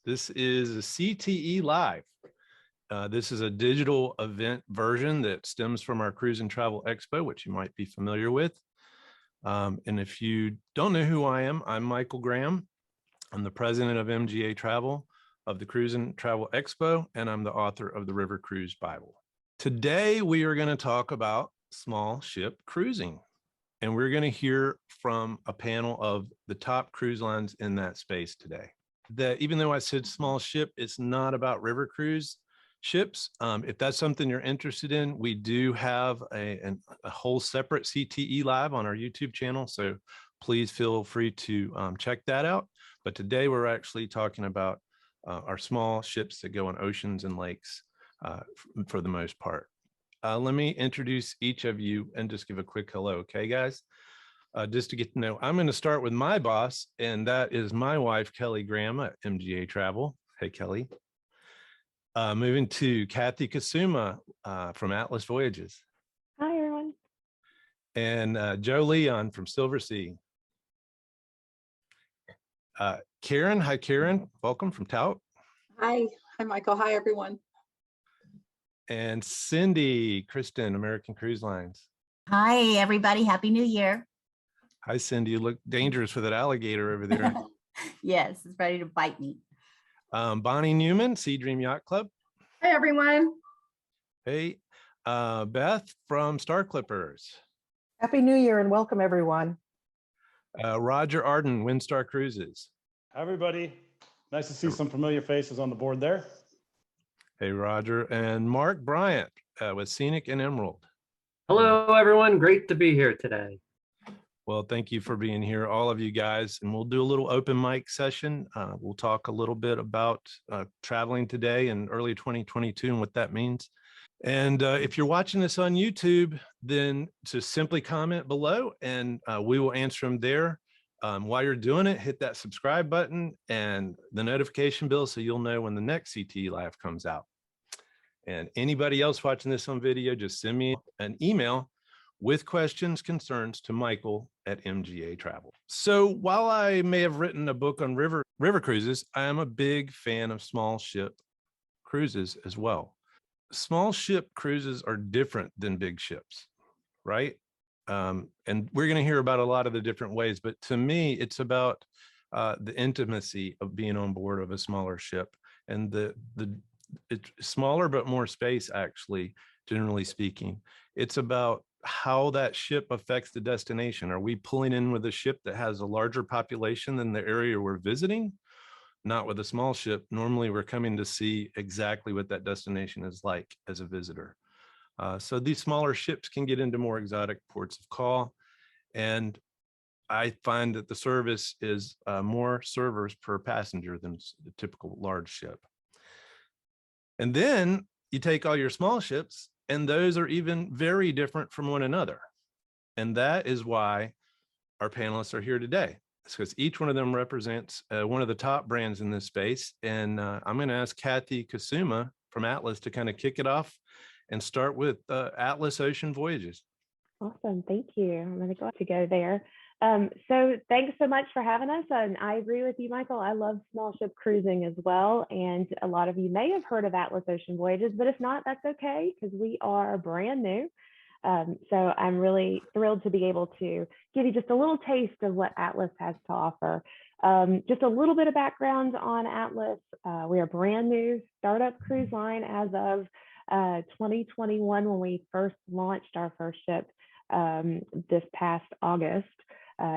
This is a CTE Live. This is a digital event version that stems from our Cruise and Travel Expo, which you might be familiar with. And if you don't know who I am, I'm Michael Graham. I'm the president of MGA Travel of the Cruise and Travel Expo, and I'm the author of the River Cruise Bible. Today, we are going to talk about small ship cruising. And we're going to hear from a panel of the top cruise lines in that space today. That even though I said small ship, it's not about river cruise ships. If that's something you're interested in, we do have a whole separate CTE Live on our YouTube channel. So please feel free to check that out. But today we're actually talking about our small ships that go on oceans and lakes for the most part. Let me introduce each of you and just give a quick hello. Okay, guys? Just to get to know, I'm going to start with my boss, and that is my wife, Kelly Graham at MGA Travel. Hey, Kelly. Moving to Kathy Kasuma from Atlas Voyages. Hi, everyone. And Joe Leon from Silver Sea. Karen, hi, Karen. Welcome from Tout. Hi. Hi, Michael. Hi, everyone. And Cindy Kristen, American Cruise Lines. Hi, everybody. Happy New Year. Hi, Cindy. You look dangerous with that alligator over there. Yes, it's ready to bite me. Bonnie Newman, Sea Dream Yacht Club. Hey, everyone. Hey, Beth from Star Clippers. Happy New Year and welcome, everyone. Roger Arden, Windstar Cruises. Hi, everybody. Nice to see some familiar faces on the board there. Hey, Roger. And Mark Bryant with Scenic and Emerald. Hello, everyone. Great to be here today. Well, thank you for being here, all of you guys. And we'll do a little open mic session. We'll talk a little bit about traveling today and early 2022 and what that means. And if you're watching this on YouTube, then just simply comment below and we will answer them there. While you're doing it, hit that subscribe button and the notification bell so you'll know when the next CTE Live comes out. And anybody else watching this on video, just send me an email with questions, concerns to Michael at MGA Travel. So while I may have written a book on river cruises, I am a big fan of small ship cruises as well. Small ship cruises are different than big ships, right? And we're going to hear about a lot of the different ways, but to me, it's about the intimacy of being on board of a smaller ship and it's smaller, but more space, actually, generally speaking. It's about how that ship affects the destination. Are we pulling in with a ship that has a larger population than the area we're visiting? Not with a small ship. Normally, we're coming to see exactly what that destination is like as a visitor. So these smaller ships can get into more exotic ports of call. And I find that the service is more servers per passenger than the typical large ship. And then you take all your small ships, and those are even very different from one another. And that is why our panelists are here today. It's because each one of them represents one of the top brands in this space. And I'm going to ask Kathy Kasuma from Atlas to kind of kick it off and start with Atlas Ocean Voyages. Awesome. Thank you. I'm going to go there. So thanks so much for having us. And I agree with you, Michael. I love small ship cruising as well. And a lot of you may have heard of Atlas Ocean Voyages, but if not, that's okay because we are brand new. So I'm really thrilled to be able to give you just a little taste of what Atlas has to offer. Just a little bit of background on Atlas. We are a brand new startup cruise line as of 2021 when we first launched our first ship this past August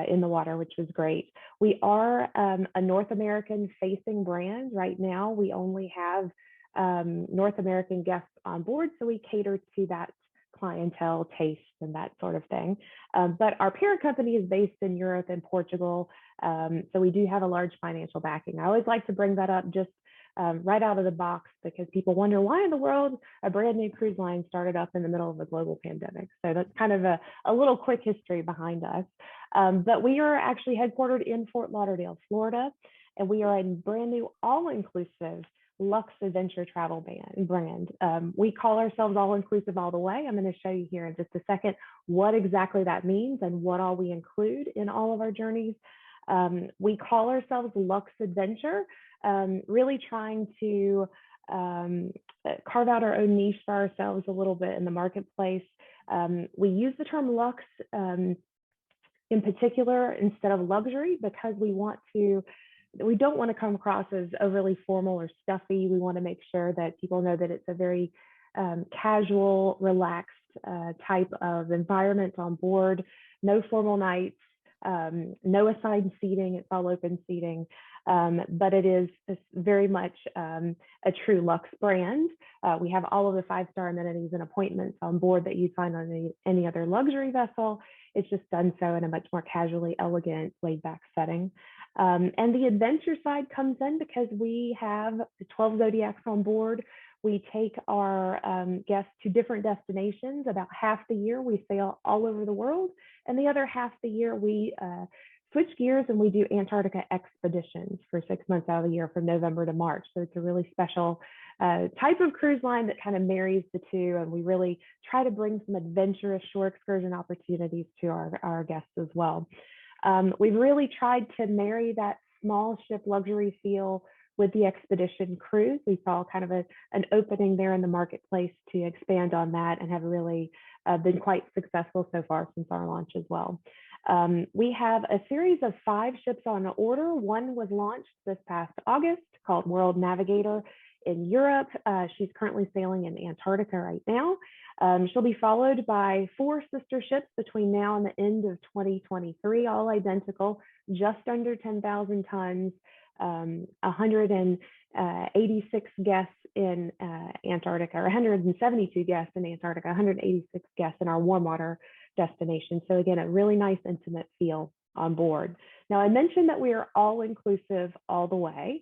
in the water, which was great. We are a North American facing brand. Right now, we only have North American guests on board, so we cater to that clientele, taste, and that sort of thing. But our parent company is based in Europe and Portugal, so we do have a large financial backing. I always like to bring that up just right out of the box because people wonder why in the world a brand new cruise line started up in the middle of a global pandemic. So that's kind of a little quick history behind us. But we are actually headquartered in Fort Lauderdale, Florida, and we are a brand new all-inclusive luxe adventure travel brand. We call ourselves all-inclusive all the way. I'm going to show you here in just a second what exactly that means and what all we include in all of our journeys. We call ourselves Luxe Adventure really trying to carve out our own niche for ourselves a little bit in the marketplace. We use the term luxe in particular instead of luxury because we don't want to come across as overly formal or stuffy. We want to make sure that people know that it's a very casual, relaxed type of environment on board. No formal nights, no assigned seating. It's all open seating. But it is very much a true luxe brand. We have all of the 5-star amenities and appointments on board that you find on any other luxury vessel. It's just done so in a much more casually elegant, laid-back setting. And the adventure side comes in because we have the 12 Zodiacs on board. We take our guests to different destinations. About half the year we sail all over the world, and the other half the year we switch gears and we do Antarctica expeditions for 6 months out of the year from November to March. So it's a really special type of cruise line that kind of marries the two, and we really try to bring some adventurous shore excursion opportunities to our guests as well. We've really tried to marry that small ship luxury feel with the expedition cruise. We saw kind of an opening there in the marketplace to expand on that and have really been quite successful so far since our launch as well. We have a series of 5 ships on order. One was launched this past August called World Navigator in Europe. She's currently sailing in Antarctica right now. She'll be followed by 4 sister ships between now and the end of 2023, all identical, just under 10,000 tons, 186 guests in Antarctica, or 172 guests in Antarctica, 186 guests in our warm water destination. So again, a really nice intimate feel on board. Now, I mentioned that we are all inclusive all the way.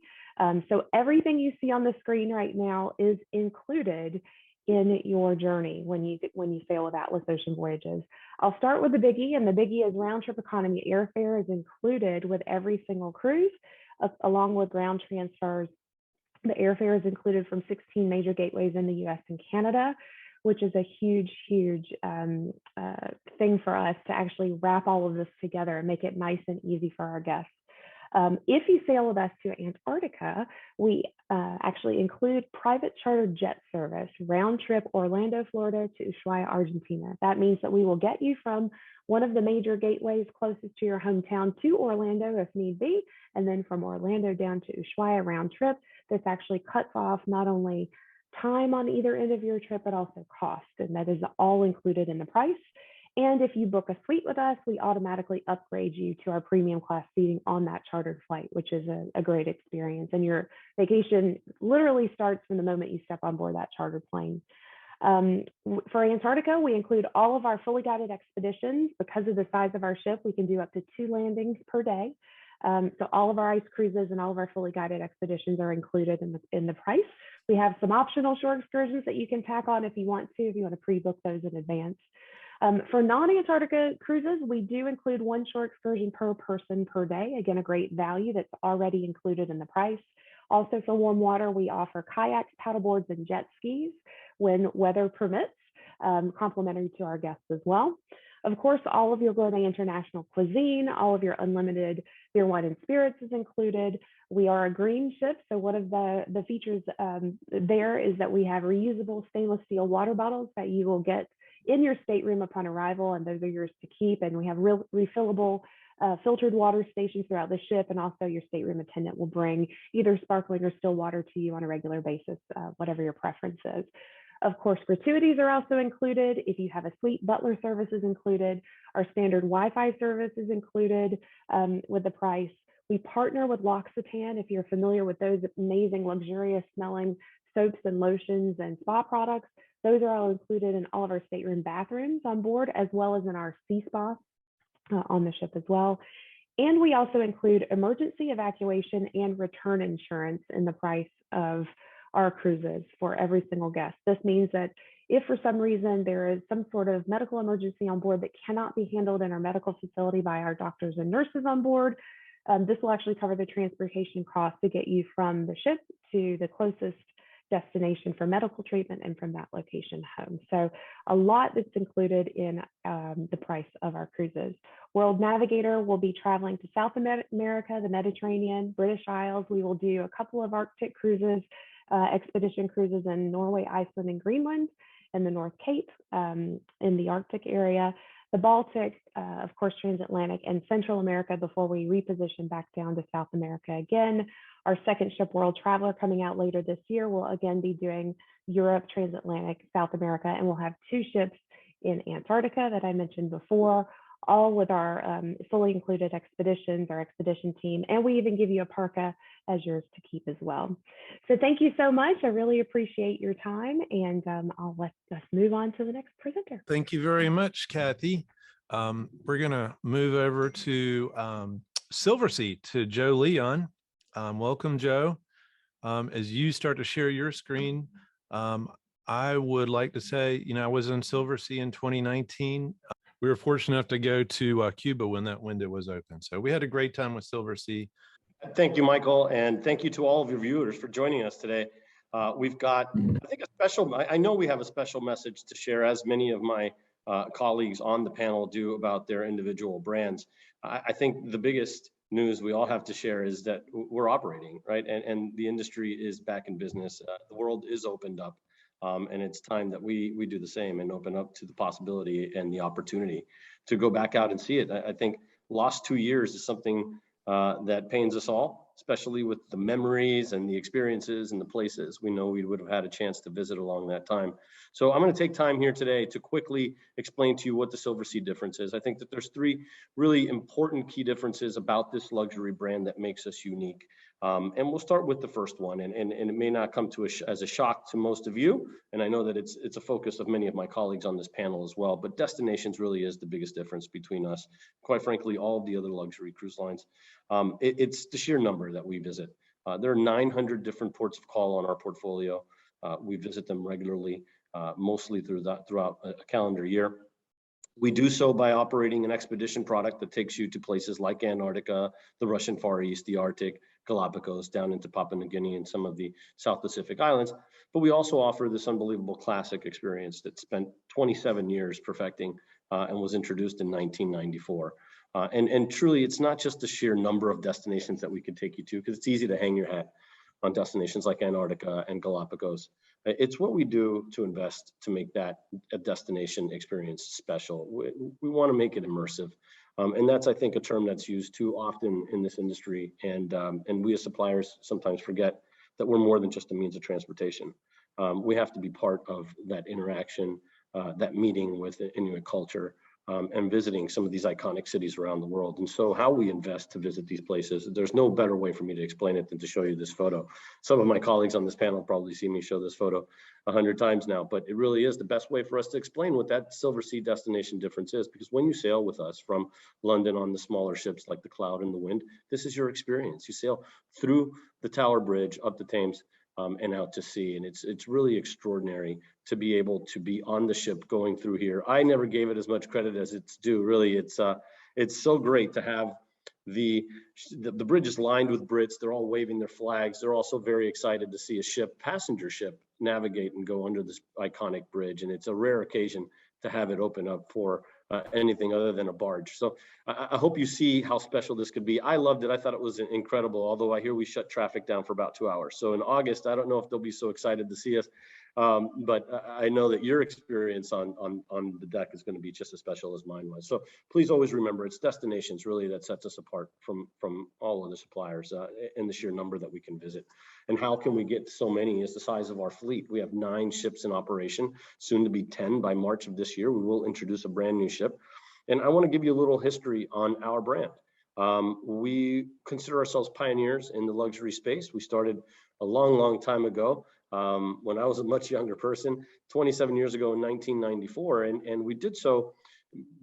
So everything you see on the screen right now is included in your journey when you sail with Atlas Ocean Voyages. I'll start with the biggie, and the biggie is round trip economy airfare is included with every single cruise, along with ground transfers. The airfare is included from 16 major gateways in the US and Canada, which is a huge thing for us to actually wrap all of this together and make it nice and easy for our guests. If you sail with us to Antarctica, we actually include private charter jet service, round trip Orlando, Florida to Ushuaia, Argentina. That means that we will get you from one of the major gateways closest to your hometown to Orlando if need be, and then from Orlando down to Ushuaia round trip. This actually cuts off not only time on either end of your trip, but also cost, and that is all included in the price. And if you book a suite with us, we automatically upgrade you to our premium class seating on that chartered flight, which is a great experience. And your vacation literally starts from the moment you step on board that chartered plane. For Antarctica, we include all of our fully guided expeditions. Because of the size of our ship, we can do up to 2 landings per day. So all of our ice cruises and all of our fully guided expeditions are included in the price. We have some optional shore excursions that you can tack on if you want to pre-book those in advance. For non-Antarctica cruises, we do include 1 shore excursion per person per day. Again, a great value that's already included in the price. Also for warm water, we offer kayaks, paddleboards, and jet skis when weather permits, complimentary to our guests as well. Of course, all of your gourmet international cuisine, all of your unlimited beer, wine, and spirits is included. We are a green ship, so one of the features there is that we have reusable stainless steel water bottles that you will get in your stateroom upon arrival, and those are yours to keep. And we have refillable filtered water stations throughout the ship, and also your stateroom attendant will bring either sparkling or still water to you on a regular basis, whatever your preference is. Of course, gratuities are also included. If you have a suite, butler service is included. Our standard Wi-Fi service is included with the price. We partner with L'Occitane. If you're familiar with those amazing, luxurious smelling soaps and lotions and spa products, those are all included in all of our stateroom bathrooms on board, as well as in our sea spa on the ship as well. And we also include emergency evacuation and return insurance in the price of our cruises for every single guest. This means that if for some reason there is some sort of medical emergency on board that cannot be handled in our medical facility by our doctors and nurses on board, this will actually cover the transportation cost to get you from the ship to the closest destination for medical treatment and from that location home. So a lot that's included in the price of our cruises. World Navigator will be traveling to South America, the Mediterranean, British Isles. We will do a couple of Arctic cruises, expedition cruises in Norway, Iceland, and Greenland, and the North Cape in the Arctic area, the Baltic, of course, transatlantic, and Central America before we reposition back down to South America again. Our second ship, World Traveler, coming out later this year, will again be doing Europe, transatlantic, South America, and we'll have 2 ships in Antarctica that I mentioned before, all with our fully included expeditions, our expedition team, and we even give you a parka as yours to keep as well. So thank you so much. I really appreciate your time, and I'll let us move on to the next presenter. Thank you very much, Kathy. We're gonna move over to Silversea, to Joe Leon. Welcome, Joe. As you start to share your screen, I would like to say, I was in Silversea in 2019. We were fortunate enough to go to Cuba when that window was open. So we had a great time with Silversea. Thank you, Michael, and thank you to all of your viewers for joining us today. We've got, I think, a special, I know we have a special message to share, as many of my colleagues on the panel do, about their individual brands. I think the biggest news we all have to share is that we're operating, right? And the industry is back in business. The world is opened up. And it's time that we do the same and open up to the possibility and the opportunity to go back out and see it. I think lost 2 years is something that pains us all, especially with the memories and the experiences and the places we know we would have had a chance to visit along that time. So I'm going to take time here today to quickly explain to you what the Silversea difference is. I think that there's 3 really important key differences about this luxury brand that makes us unique. And we'll start with the first one, and it may not come to as a shock to most of you, and I know that it's a focus of many of my colleagues on this panel as well, but destinations really is the biggest difference between us, quite frankly, all of the other luxury cruise lines. It's the sheer number that we visit. There are 900 different ports of call on our portfolio. We visit them regularly, mostly throughout a calendar year. We do so by operating an expedition product that takes you to places like Antarctica, the Russian Far East, the Arctic, Galapagos, down into Papua New Guinea and some of the South Pacific islands. But we also offer this unbelievable classic experience that spent 27 years perfecting and was introduced in 1994. And truly, it's not just the sheer number of destinations that we can take you to, because it's easy to hang your hat on destinations like Antarctica and Galapagos. It's what we do to invest to make that a destination experience special. We want to make it immersive. And that's, I think, a term that's used too often in this industry. And we as suppliers sometimes forget that we're more than just a means of transportation. We have to be part of that interaction, that meeting with the Inuit culture, and visiting some of these iconic cities around the world. And so how we invest to visit these places, there's no better way for me to explain it than to show you this photo. Some of my colleagues on this panel probably see me show this photo 100 times now, but it really is the best way for us to explain what that Silversea destination difference is, because when you sail with us from London on the smaller ships like the Cloud and the Wind, this is your experience. You sail through the Tower Bridge up the Thames and out to sea. And it's really extraordinary to be able to be on the ship going through here. I never gave it as much credit as it's due. Really, it's so great to have the bridge is lined with Brits. They're all waving their flags. They're also very excited to see a ship, passenger ship, navigate and go under this iconic bridge. And it's a rare occasion to have it open up for anything other than a barge. So I hope you see how special this could be. I loved it. I thought it was incredible, although I hear we shut traffic down for about 2 hours. So in August, I don't know if they'll be so excited to see us, but I know that your experience on the deck is going to be just as special as mine was. So please always remember, it's destinations really that sets us apart from all other suppliers, and the sheer number that we can visit. And how can we get so many is the size of our fleet. We have 9 ships in operation, soon to be 10 by March of this year. We will introduce a brand new ship. And I want to give you a little history on our brand. We consider ourselves pioneers in the luxury space. We started a long, long time ago when I was a much younger person, 27 years ago in 1994. And we did so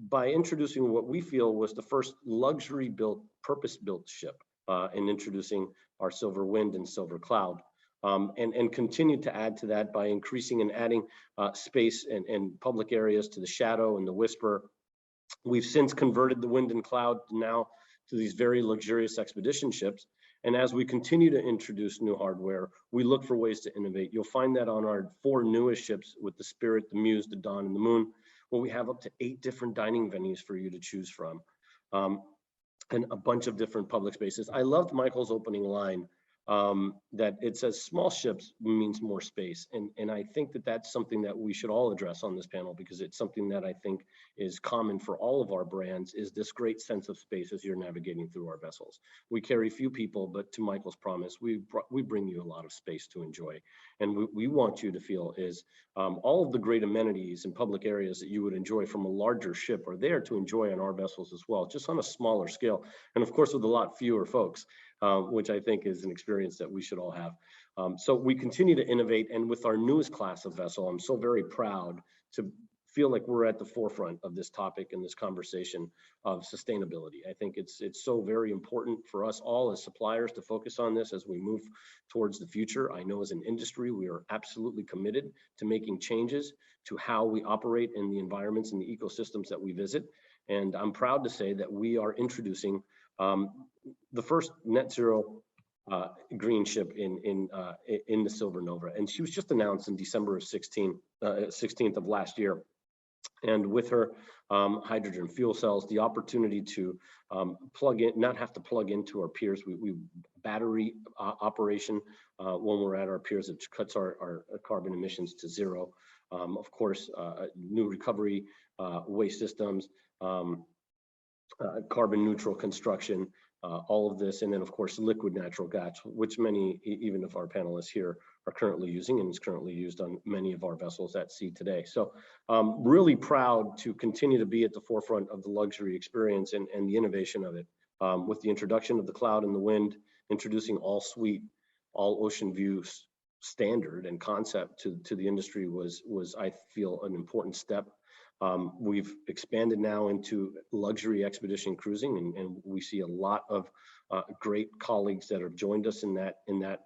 by introducing what we feel was the first luxury-built, purpose-built ship, and introducing our Silver Wind and Silver Cloud. And continued to add to that by increasing and adding space and public areas to the Shadow and the Whisper. We've since converted the Wind and Cloud now to these very luxurious expedition ships. And as we continue to introduce new hardware, we look for ways to innovate. You'll find that on our 4 newest ships with the Spirit, the Muse, the Dawn, and the Moon, where we have up to 8 different dining venues for you to choose from, and a bunch of different public spaces. I loved Michael's opening line, that it says small ships means more space. And I think that that's something that we should all address on this panel, because it's something that I think is common for all of our brands, is this great sense of space as you're navigating through our vessels. We carry few people, but to Michael's promise, we bring you a lot of space to enjoy. And we want you to feel is all of the great amenities and public areas that you would enjoy from a larger ship are there to enjoy on our vessels as well, just on a smaller scale. And of course, with a lot fewer folks. Which I think is an experience that we should all have. So we continue to innovate, and with our newest class of vessel, I'm so very proud to feel like we're at the forefront of this topic and this conversation of sustainability. I think it's so very important for us all as suppliers to focus on this as we move towards the future. I know as an industry, we are absolutely committed to making changes to how we operate in the environments and the ecosystems that we visit. And I'm proud to say that we are introducing the first net zero green ship in the Silver Nova, and she was just announced in December of 16th of last year. And with her hydrogen fuel cells, the opportunity to plug in, not have to plug into our piers, we battery operation when we're at our piers, it cuts our carbon emissions to 0. Of course, new recovery waste systems, carbon neutral construction, all of this, and then of course liquid natural gas, which many, even of our panelists here, are currently using and is currently used on many of our vessels at sea today. So really proud to continue to be at the forefront of the luxury experience and the innovation of it. With the introduction of the Cloud and the Wind, introducing all suite, all ocean views standard and concept to the industry was I feel an important step. We've expanded now into luxury expedition cruising, and we see a lot of great colleagues that have joined us in that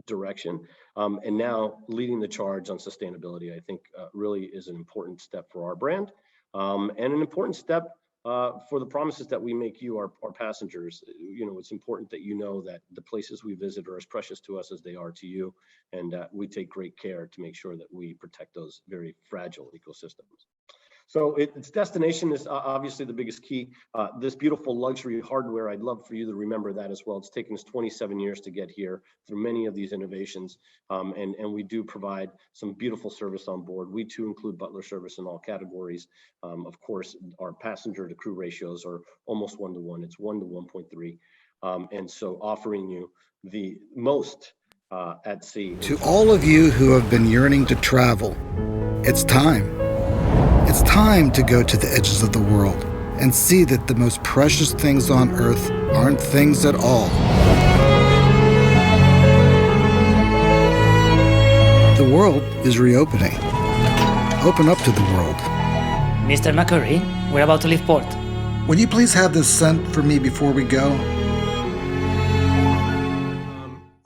direction. And now leading the charge on sustainability, I think really is an important step for our brand, and an important step for the promises that we make you, our passengers. You know, it's important that you know that the places we visit are as precious to us as they are to you, and we take great care to make sure that we protect those very fragile ecosystems. So its destination is obviously the biggest key. This beautiful luxury hardware, I'd love for you to remember that as well. It's taken us 27 years to get here through many of these innovations. And we do provide some beautiful service on board. We too include butler service in all categories. Of course, our passenger to crew ratios are almost 1-to-1. It's 1 to 1.3. And so offering you the most at sea. To all of you who have been yearning to travel, it's time. It's time to go to the edges of the world and see that the most precious things on earth aren't things at all. The world is reopening. Open up to the world. Mr. McCurry, we're about to leave port. Would you please have this sent for me before we go?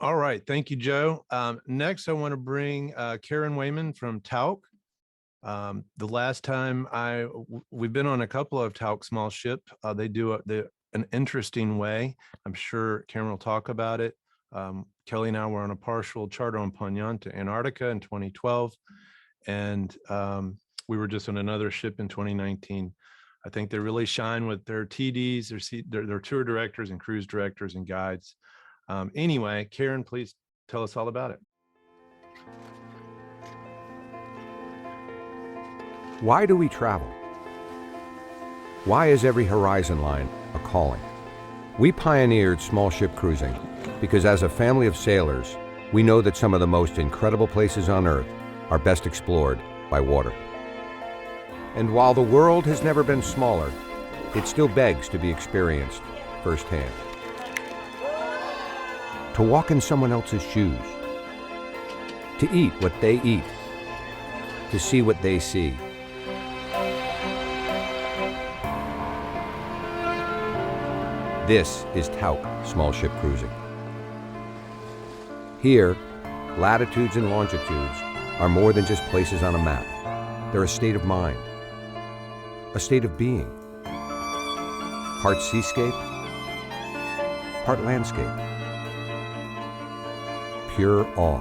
All right, thank you, Joe. Next, I want to bring Karen Wayman from Tauck. The last time we've been on a couple of Tauck small ship. They do an interesting way. I'm sure Karen will talk about it. Kelly and I were on a partial charter on Ponant to Antarctica in 2012, and we were just on another ship in 2019. I think they really shine with their TDs, their tour directors and cruise directors and guides. Anyway, Karen, please tell us all about it. Why do we travel? Why is every horizon line a calling? We pioneered small ship cruising because as a family of sailors, we know that some of the most incredible places on Earth are best explored by water. And while the world has never been smaller, it still begs to be experienced firsthand. To walk in someone else's shoes, to eat what they eat, to see what they see. This is Tauck Small Ship Cruising. Here, latitudes and longitudes are more than just places on a map. They're a state of mind, a state of being. Part seascape, part landscape. pure awe.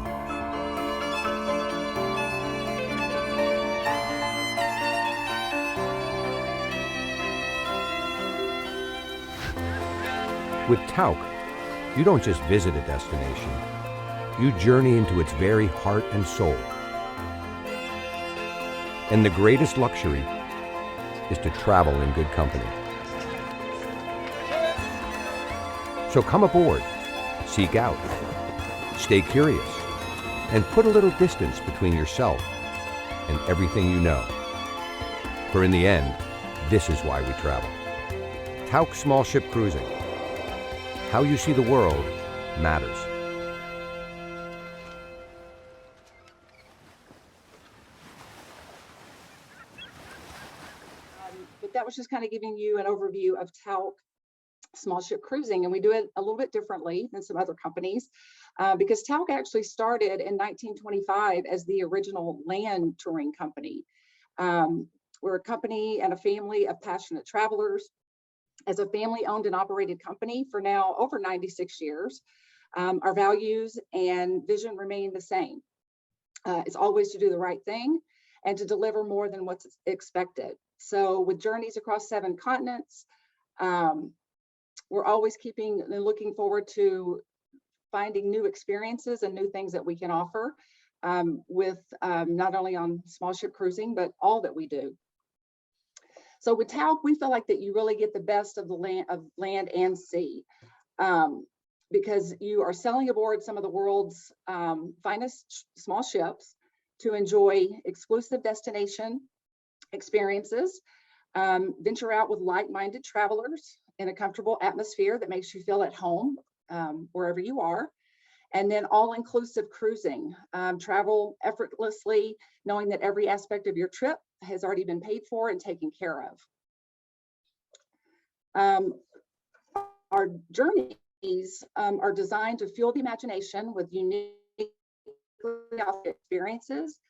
With Tauk, you don't just visit a destination, you journey into its very heart and soul. And the greatest luxury is to travel in good company. So come aboard, seek out, stay curious, and put a little distance between yourself and everything you know. For in the end, this is why we travel. Tauk Small Ship Cruising. How you see the world matters. But that was just kind of giving you an overview of Tauk Small Ship Cruising, and we do it a little bit differently than some other companies because Tauk actually started in 1925 as the original land touring company. We're a company and a family of passionate travelers. As a family-owned and operated company for now over 96 years, our values and vision remain the same. It's always to do the right thing and to deliver more than what's expected. So with journeys across 7 continents, we're always keeping and looking forward to finding new experiences and new things that we can offer with not only on small ship cruising, but all that we do. So with Tauk, we feel like that you really get the best of the land and sea because you are sailing aboard some of the world's finest small ships to enjoy exclusive destination experiences, venture out with like-minded travelers in a comfortable atmosphere that makes you feel at home wherever you are. And then all-inclusive cruising, travel effortlessly, knowing that every aspect of your trip has already been paid for and taken care of. Our journeys are designed to fuel the imagination with unique experiences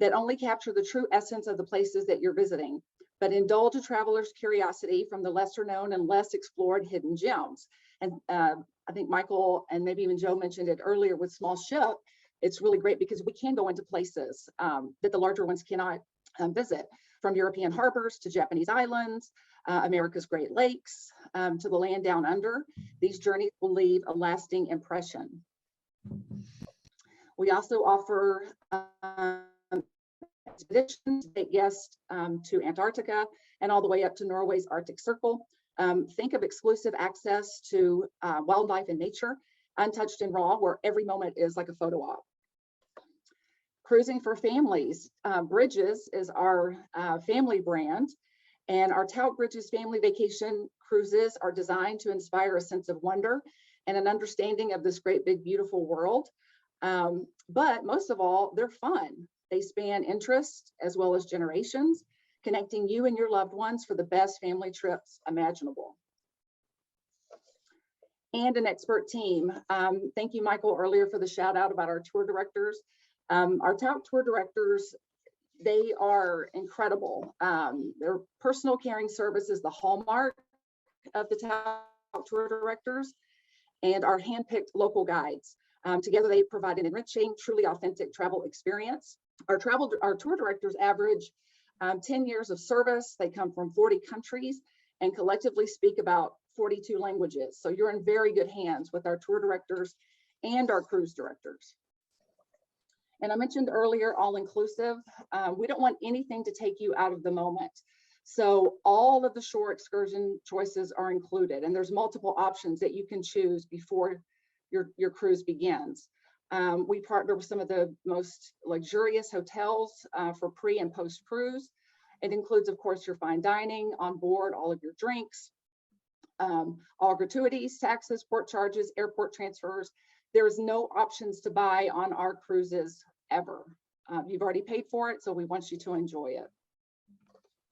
that only capture the true essence of the places that you're visiting, but indulge a traveler's curiosity from the lesser known and less explored hidden gems. And I think Michael and maybe even Joe mentioned it earlier with small ship, it's really great because we can go into places that the larger ones cannot visit, from European harbors to Japanese islands, America's Great Lakes, to the land down under. These journeys will leave a lasting impression. We also offer expeditions that guests to Antarctica and all the way up to Norway's Arctic Circle. Think of exclusive access to wildlife and nature, untouched and raw, where every moment is like a photo op. Cruising for families. Bridges is our family brand, and our Tauk Bridges family vacation cruises are designed to inspire a sense of wonder and an understanding of this great, big, beautiful world. But most of all, they're fun. They span interests as well as generations, connecting you and your loved ones for the best family trips imaginable. And an expert team. Thank you, Michael, earlier for the shout out about our tour directors. Our Tauk tour directors, they are incredible. Their personal caring service is the hallmark of the Tauk tour directors and our handpicked local guides. Together, they provide an enriching, truly authentic travel experience. Our tour directors average 10 years of service. They come from 40 countries and collectively speak about 42 languages. So you're in very good hands with our tour directors and our cruise directors. And I mentioned earlier, all-inclusive. We don't want anything to take you out of the moment. So all of the shore excursion choices are included, and there's multiple options that you can choose before your cruise begins. We partner with some of the most luxurious hotels for pre and post cruise. It includes, of course, your fine dining on board, all of your drinks, all gratuities, taxes, port charges, airport transfers. There's no options to buy on our cruises ever. You've already paid for it, so we want you to enjoy it.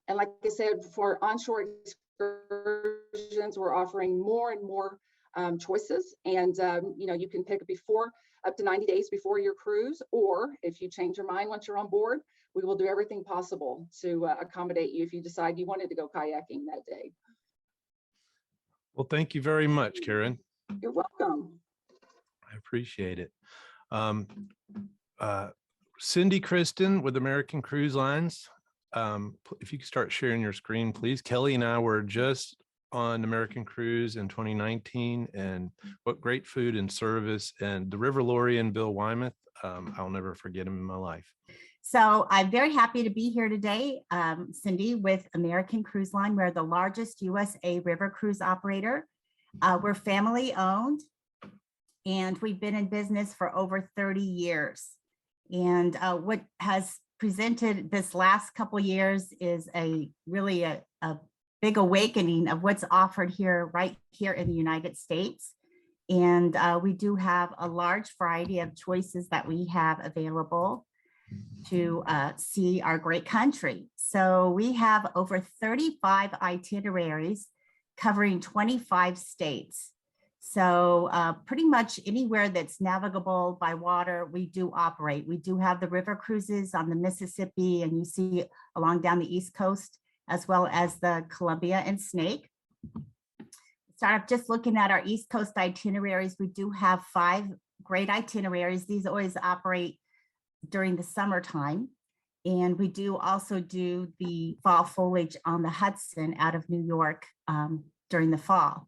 And like I said, for onshore excursions, we're offering more and more choices, and you can pick before up to 90 days before your cruise, or if you change your mind once you're on board, we will do everything possible to accommodate you if you decide you wanted to go kayaking that day. Well, thank you very much, Karen. You're welcome. I appreciate it. Cindy Kristen with American Cruise Lines. If you could start sharing your screen, please. Kelly and I were just on American Cruise in 2019, and what great food and service. And the River Lori and Bill Wymuth, I'll never forget him in my life. So I'm very happy to be here today, Cindy, with American Cruise Line. We're the largest USA river cruise operator. We're family owned, and we've been in business for over 30 years. And what has presented this last couple years is really a big awakening of what's offered here, right here in the United States. And we do have a large variety of choices that we have available to see our great country. So we have over 35 itineraries covering 25 states. So pretty much anywhere that's navigable by water, we do operate. We do have the river cruises on the Mississippi, and you see along down the East Coast, as well as the Columbia and Snake. Start off just looking at our East Coast itineraries. We do have 5 great itineraries. These always operate during the summertime. And we do also do the fall foliage on the Hudson out of New York during the fall.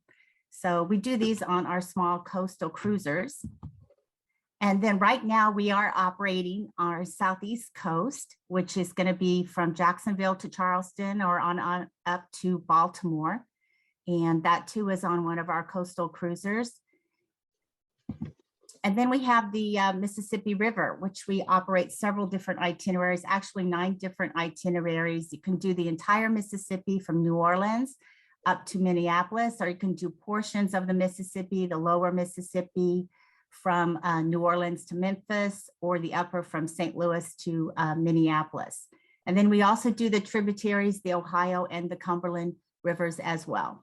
So we do these on our small coastal cruisers. And then right now we are operating our Southeast Coast, which is going to be from Jacksonville to Charleston or on up to Baltimore. And that too is on one of our coastal cruisers. And then we have the Mississippi River, which we operate several different itineraries, actually 9 different itineraries. You can do the entire Mississippi from New Orleans up to Minneapolis, or you can do portions of the Mississippi, the lower Mississippi from New Orleans to Memphis, or the upper from St. Louis to Minneapolis. And then we also do the tributaries, the Ohio and the Cumberland rivers as well.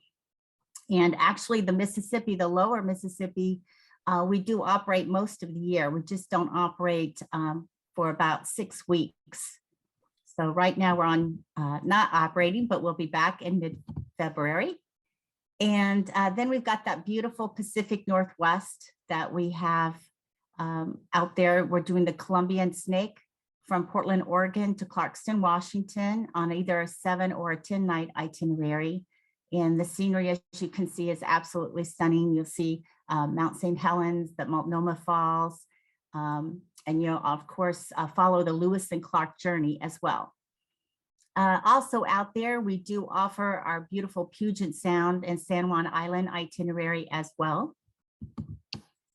And actually the Mississippi, the lower Mississippi, we do operate most of the year. We just don't operate for about 6 weeks. So right now we're on not operating, but we'll be back in mid-February. And then we've got that beautiful Pacific Northwest that we have out there. We're doing the Columbia and Snake from Portland, Oregon to Clarkston, Washington on either a 7 or a 10-night itinerary. And the scenery, as you can see, is absolutely stunning. You'll see Mount St. Helens, the Multnomah Falls, and you'll, of course, follow the Lewis and Clark journey as well. Also out there, we do offer our beautiful Puget Sound and San Juan Island itinerary as well.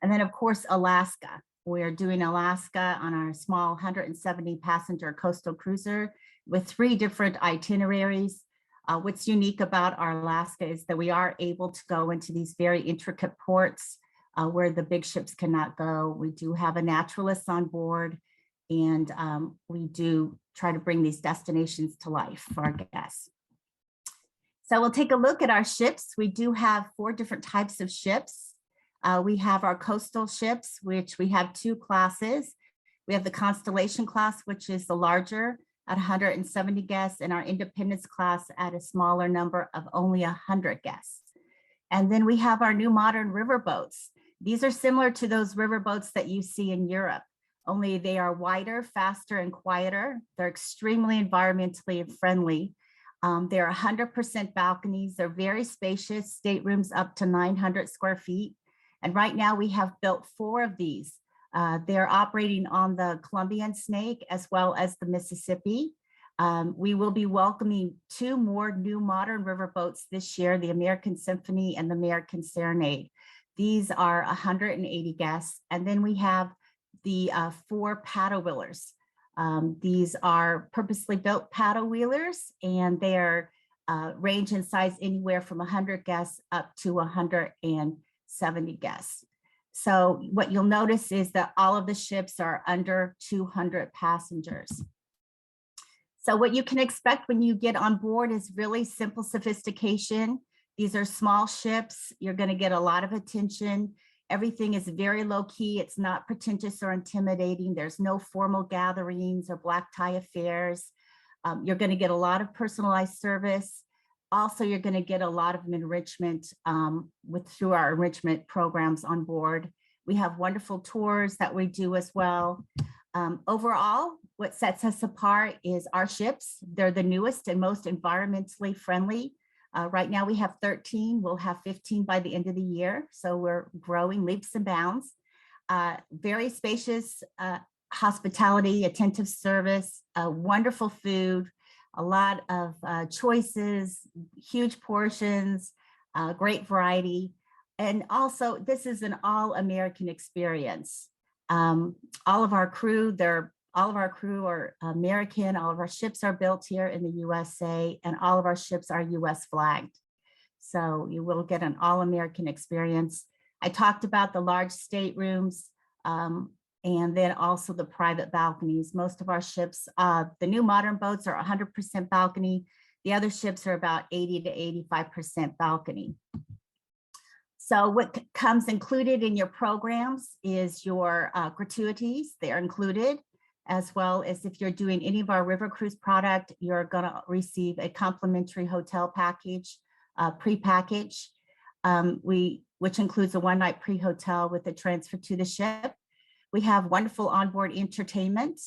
And then, of course, Alaska. We're doing Alaska on our small 170 passenger coastal cruiser with 3 different itineraries. What's unique about our Alaska is that we are able to go into these very intricate ports where the big ships cannot go. We do have a naturalist on board, and we do try to bring these destinations to life for our guests. So we'll take a look at our ships. We do have 4 different types of ships. We have our coastal ships, which we have 2 classes. We have the Constellation class, which is the larger at 170 guests, and our Independence class at a smaller number of only 100 guests. And then we have our new modern river boats. These are similar to those river boats that you see in Europe, only they are wider, faster, and quieter. They're extremely environmentally friendly. They're 100% balconies. They're very spacious, staterooms up to 900 square feet. And right now we have built 4 of these. They're operating on the Columbia and Snake as well as the Mississippi. We will be welcoming 2 more new modern river boats this year, the American Symphony and the American Serenade. These are 180 guests. And then we have the 4 paddle wheelers. These are purposely built paddle wheelers, and they are range in size anywhere from 100 guests up to 170 guests. So what you'll notice is that all of the ships are under 200 passengers. So what you can expect when you get on board is really simple sophistication. These are small ships. You're going to get a lot of attention. Everything is very low key. It's not pretentious or intimidating. There's no formal gatherings or black tie affairs. You're going to get a lot of personalized service. Also, you're going to get a lot of enrichment through our enrichment programs on board. We have wonderful tours that we do as well. Overall, what sets us apart is our ships. They're the newest and most environmentally friendly. Right now we have 13, we'll have 15 by the end of the year. So we're growing leaps and bounds. Very spacious hospitality, attentive service, wonderful food, a lot of choices, huge portions, great variety. And also this is an all-American experience. All of our crew are American. All of our ships are built here in the USA, and all of our ships are US flagged. So you will get an all-American experience. I talked about the large staterooms, and then also the private balconies. Most of our ships, the new modern boats are 100% balcony. The other ships are about 80 to 85% balcony. So what comes included in your programs is your gratuities. They are included, as well as if you're doing any of our river cruise product, you're gonna receive a complimentary hotel package, pre-package, which includes a one-night pre-hotel with a transfer to the ship. We have wonderful onboard entertainment,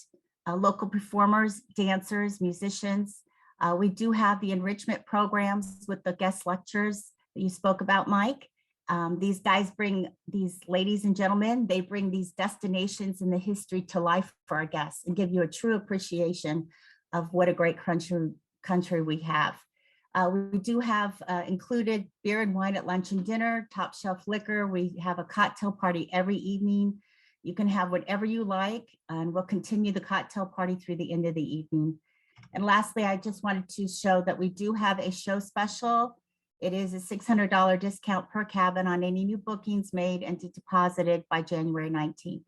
local performers, dancers, musicians. We do have the enrichment programs with the guest lectures that you spoke about, Mike. These ladies and gentlemen, they bring these destinations and the history to life for our guests and give you a true appreciation of what a great country we have. We do have included beer and wine at lunch and dinner, top shelf liquor. We have a cocktail party every evening. You can have whatever you like, and we'll continue the cocktail party through the end of the evening. And lastly, I just wanted to show that we do have a show special. It is a $600 discount per cabin on any new bookings made and deposited by January 19th.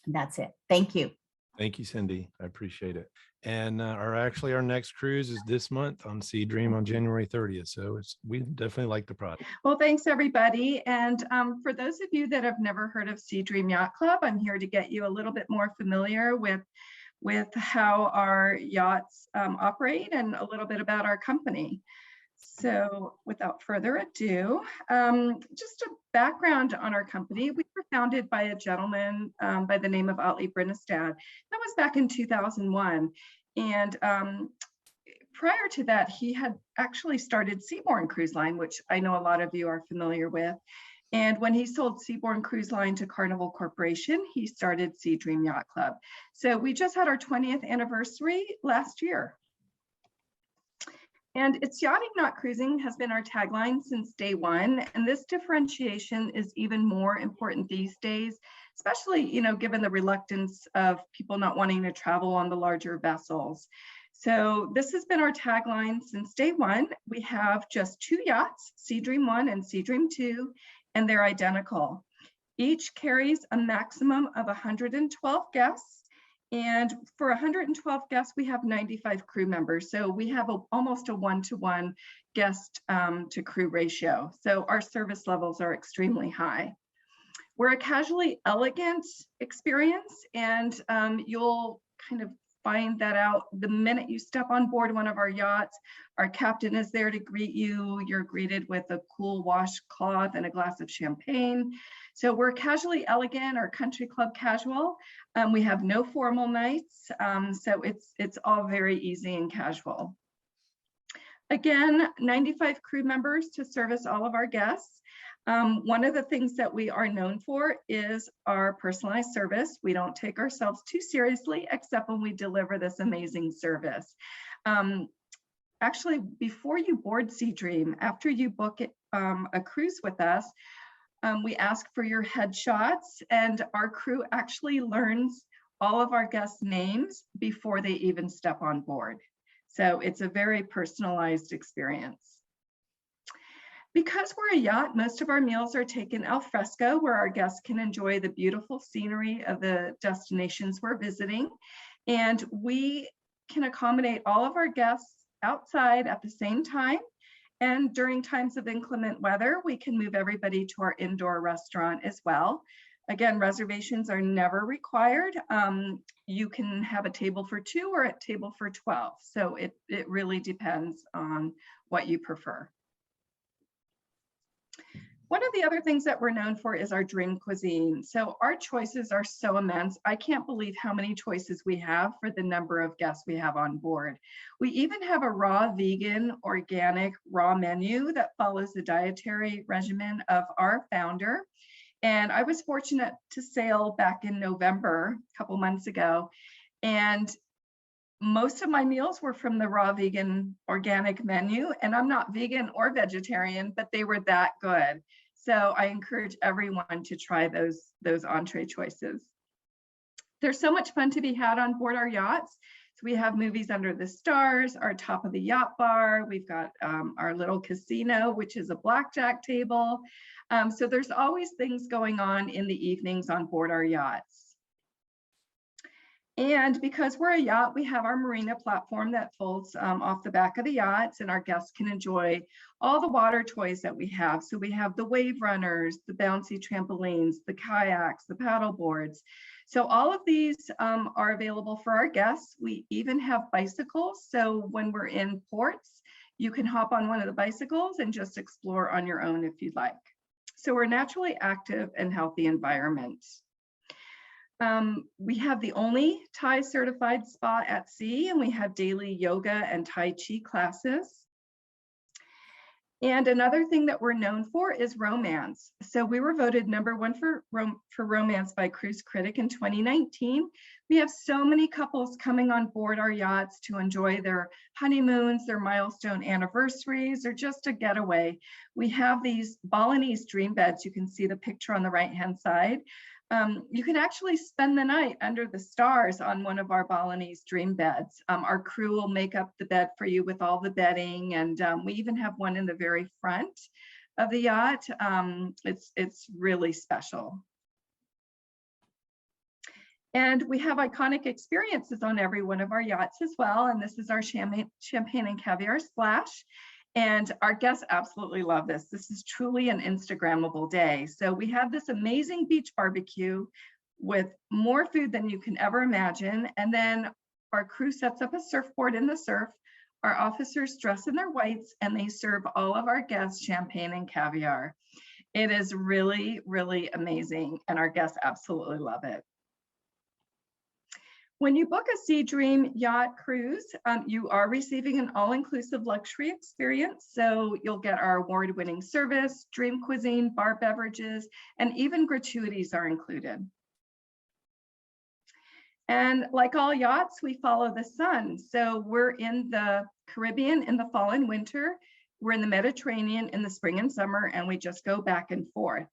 And that's it. Thank you. Thank you, Cindy. I appreciate it. And our next cruise is this month on Sea Dream on January 30th. So we definitely like the product. Well, thanks everybody. And for those of you that have never heard of Sea Dream Yacht Club, I'm here to get you a little bit more familiar with how our yachts operate and a little bit about our company. So without further ado, just a background on our company. We were founded by a gentleman by the name of Otley Brinnestad. That was back in 2001. And prior to that, he had actually started Seabourn Cruise Line, which I know a lot of you are familiar with. And when he sold Seabourn Cruise Line to Carnival Corporation, he started Sea Dream Yacht Club. So we just had our 20th anniversary last year. And it's yachting, not cruising has been our tagline since day one. And this differentiation is even more important these days, especially, given the reluctance of people not wanting to travel on the larger vessels. So this has been our tagline since day one. We have just 2 yachts, Sea Dream 1 and Sea Dream 2, and they're identical. Each carries a maximum of 112 guests. And for 112 guests, we have 95 crew members. So we have almost a 1-to-1 guest to crew ratio. So our service levels are extremely high. We're a casually elegant experience, and you'll kind of find that out the minute you step on board one of our yachts. Our captain is there to greet you. You're greeted with a cool washcloth and a glass of champagne. So we're casually elegant or country club casual. We have no formal nights, so it's all very easy and casual. Again, 95 crew members to service all of our guests. One of the things that we are known for is our personalized service. We don't take ourselves too seriously, except when we deliver this amazing service. Actually, before you board Sea Dream, after you book a cruise with us, we ask for your headshots, and our crew actually learns all of our guests' names before they even step on board. So it's a very personalized experience. Because we're a yacht, most of our meals are taken al fresco, where our guests can enjoy the beautiful scenery of the destinations we're visiting. And we can accommodate all of our guests outside at the same time. And during times of inclement weather, we can move everybody to our indoor restaurant as well. Again, reservations are never required. You can have a table for 2 or a table for 12. So it really depends on what you prefer. One of the other things that we're known for is our dream cuisine. So our choices are so immense. I can't believe how many choices we have for the number of guests we have on board. We even have a raw, vegan, organic, raw menu that follows the dietary regimen of our founder. And I was fortunate to sail back in November, a couple months ago, and most of my meals were from the raw, vegan, organic menu, and I'm not vegan or vegetarian, but they were that good. So I encourage everyone to try those entree choices. There's so much fun to be had on board our yachts. So we have movies under the stars, our top of the yacht bar. We've got our little casino, which is a blackjack table. So there's always things going on in the evenings on board our yachts. And because we're a yacht, we have our marina platform that folds off the back of the yachts, and our guests can enjoy all the water toys that we have. So we have the wave runners, the bouncy trampolines, the kayaks, the paddle boards. So all of these are available for our guests. We even have bicycles. So when we're in ports, you can hop on one of the bicycles and just explore on your own if you'd like. So we're a naturally active and healthy environment. We have the only Thai certified spa at sea, and we have daily yoga and Tai Chi classes. And another thing that we're known for is romance. So we were voted #1 for romance by Cruise Critic in 2019. We have so many couples coming on board our yachts to enjoy their honeymoons, their milestone anniversaries, or just a getaway. We have these Balinese dream beds. You can see the picture on the right-hand side. You can actually spend the night under the stars on one of our Balinese dream beds. Our crew will make up the bed for you with all the bedding, and we even have one in the very front of the yacht. It's really special. And we have iconic experiences on every one of our yachts as well, and this is our champagne and caviar splash. And our guests absolutely love this. This is truly an Instagrammable day. So we have this amazing beach barbecue with more food than you can ever imagine. And then our crew sets up a surfboard in the surf. Our officers dress in their whites, and they serve all of our guests champagne and caviar. It is really, really amazing, and our guests absolutely love it. When you book a Sea Dream yacht cruise, you are receiving an all-inclusive luxury experience. So you'll get our award-winning service, dream cuisine, bar beverages, and even gratuities are included. And like all yachts, we follow the sun. So we're in the Caribbean in the fall and winter. We're in the Mediterranean in the spring and summer, and we just go back and forth.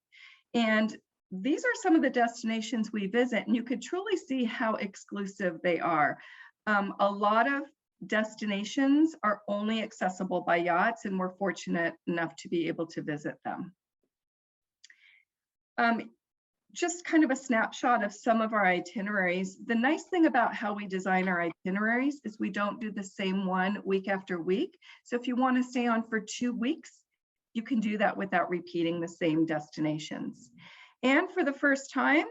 And these are some of the destinations we visit, and you could truly see how exclusive they are. A lot of destinations are only accessible by yachts, and we're fortunate enough to be able to visit them. Just kind of a snapshot of some of our itineraries. The nice thing about how we design our itineraries is we don't do the same one week after week. So if you want to stay on for 2 weeks, you can do that without repeating the same destinations. And for the first time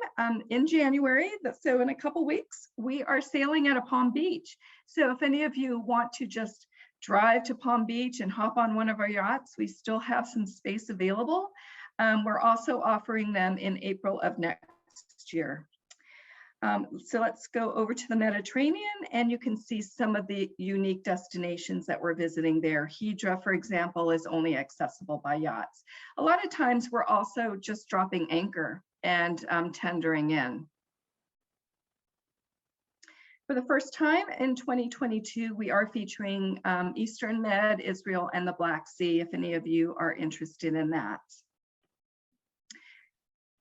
in January, so in a couple weeks, we are sailing out of Palm Beach. So if any of you want to just drive to Palm Beach and hop on one of our yachts, we still have some space available. We're also offering them in April of next year. So let's go over to the Mediterranean, and you can see some of the unique destinations that we're visiting there. Hydra, for example, is only accessible by yachts. A lot of times we're also just dropping anchor and tendering in. For the first time in 2022, we are featuring Eastern Med, Israel, and the Black Sea, if any of you are interested in that.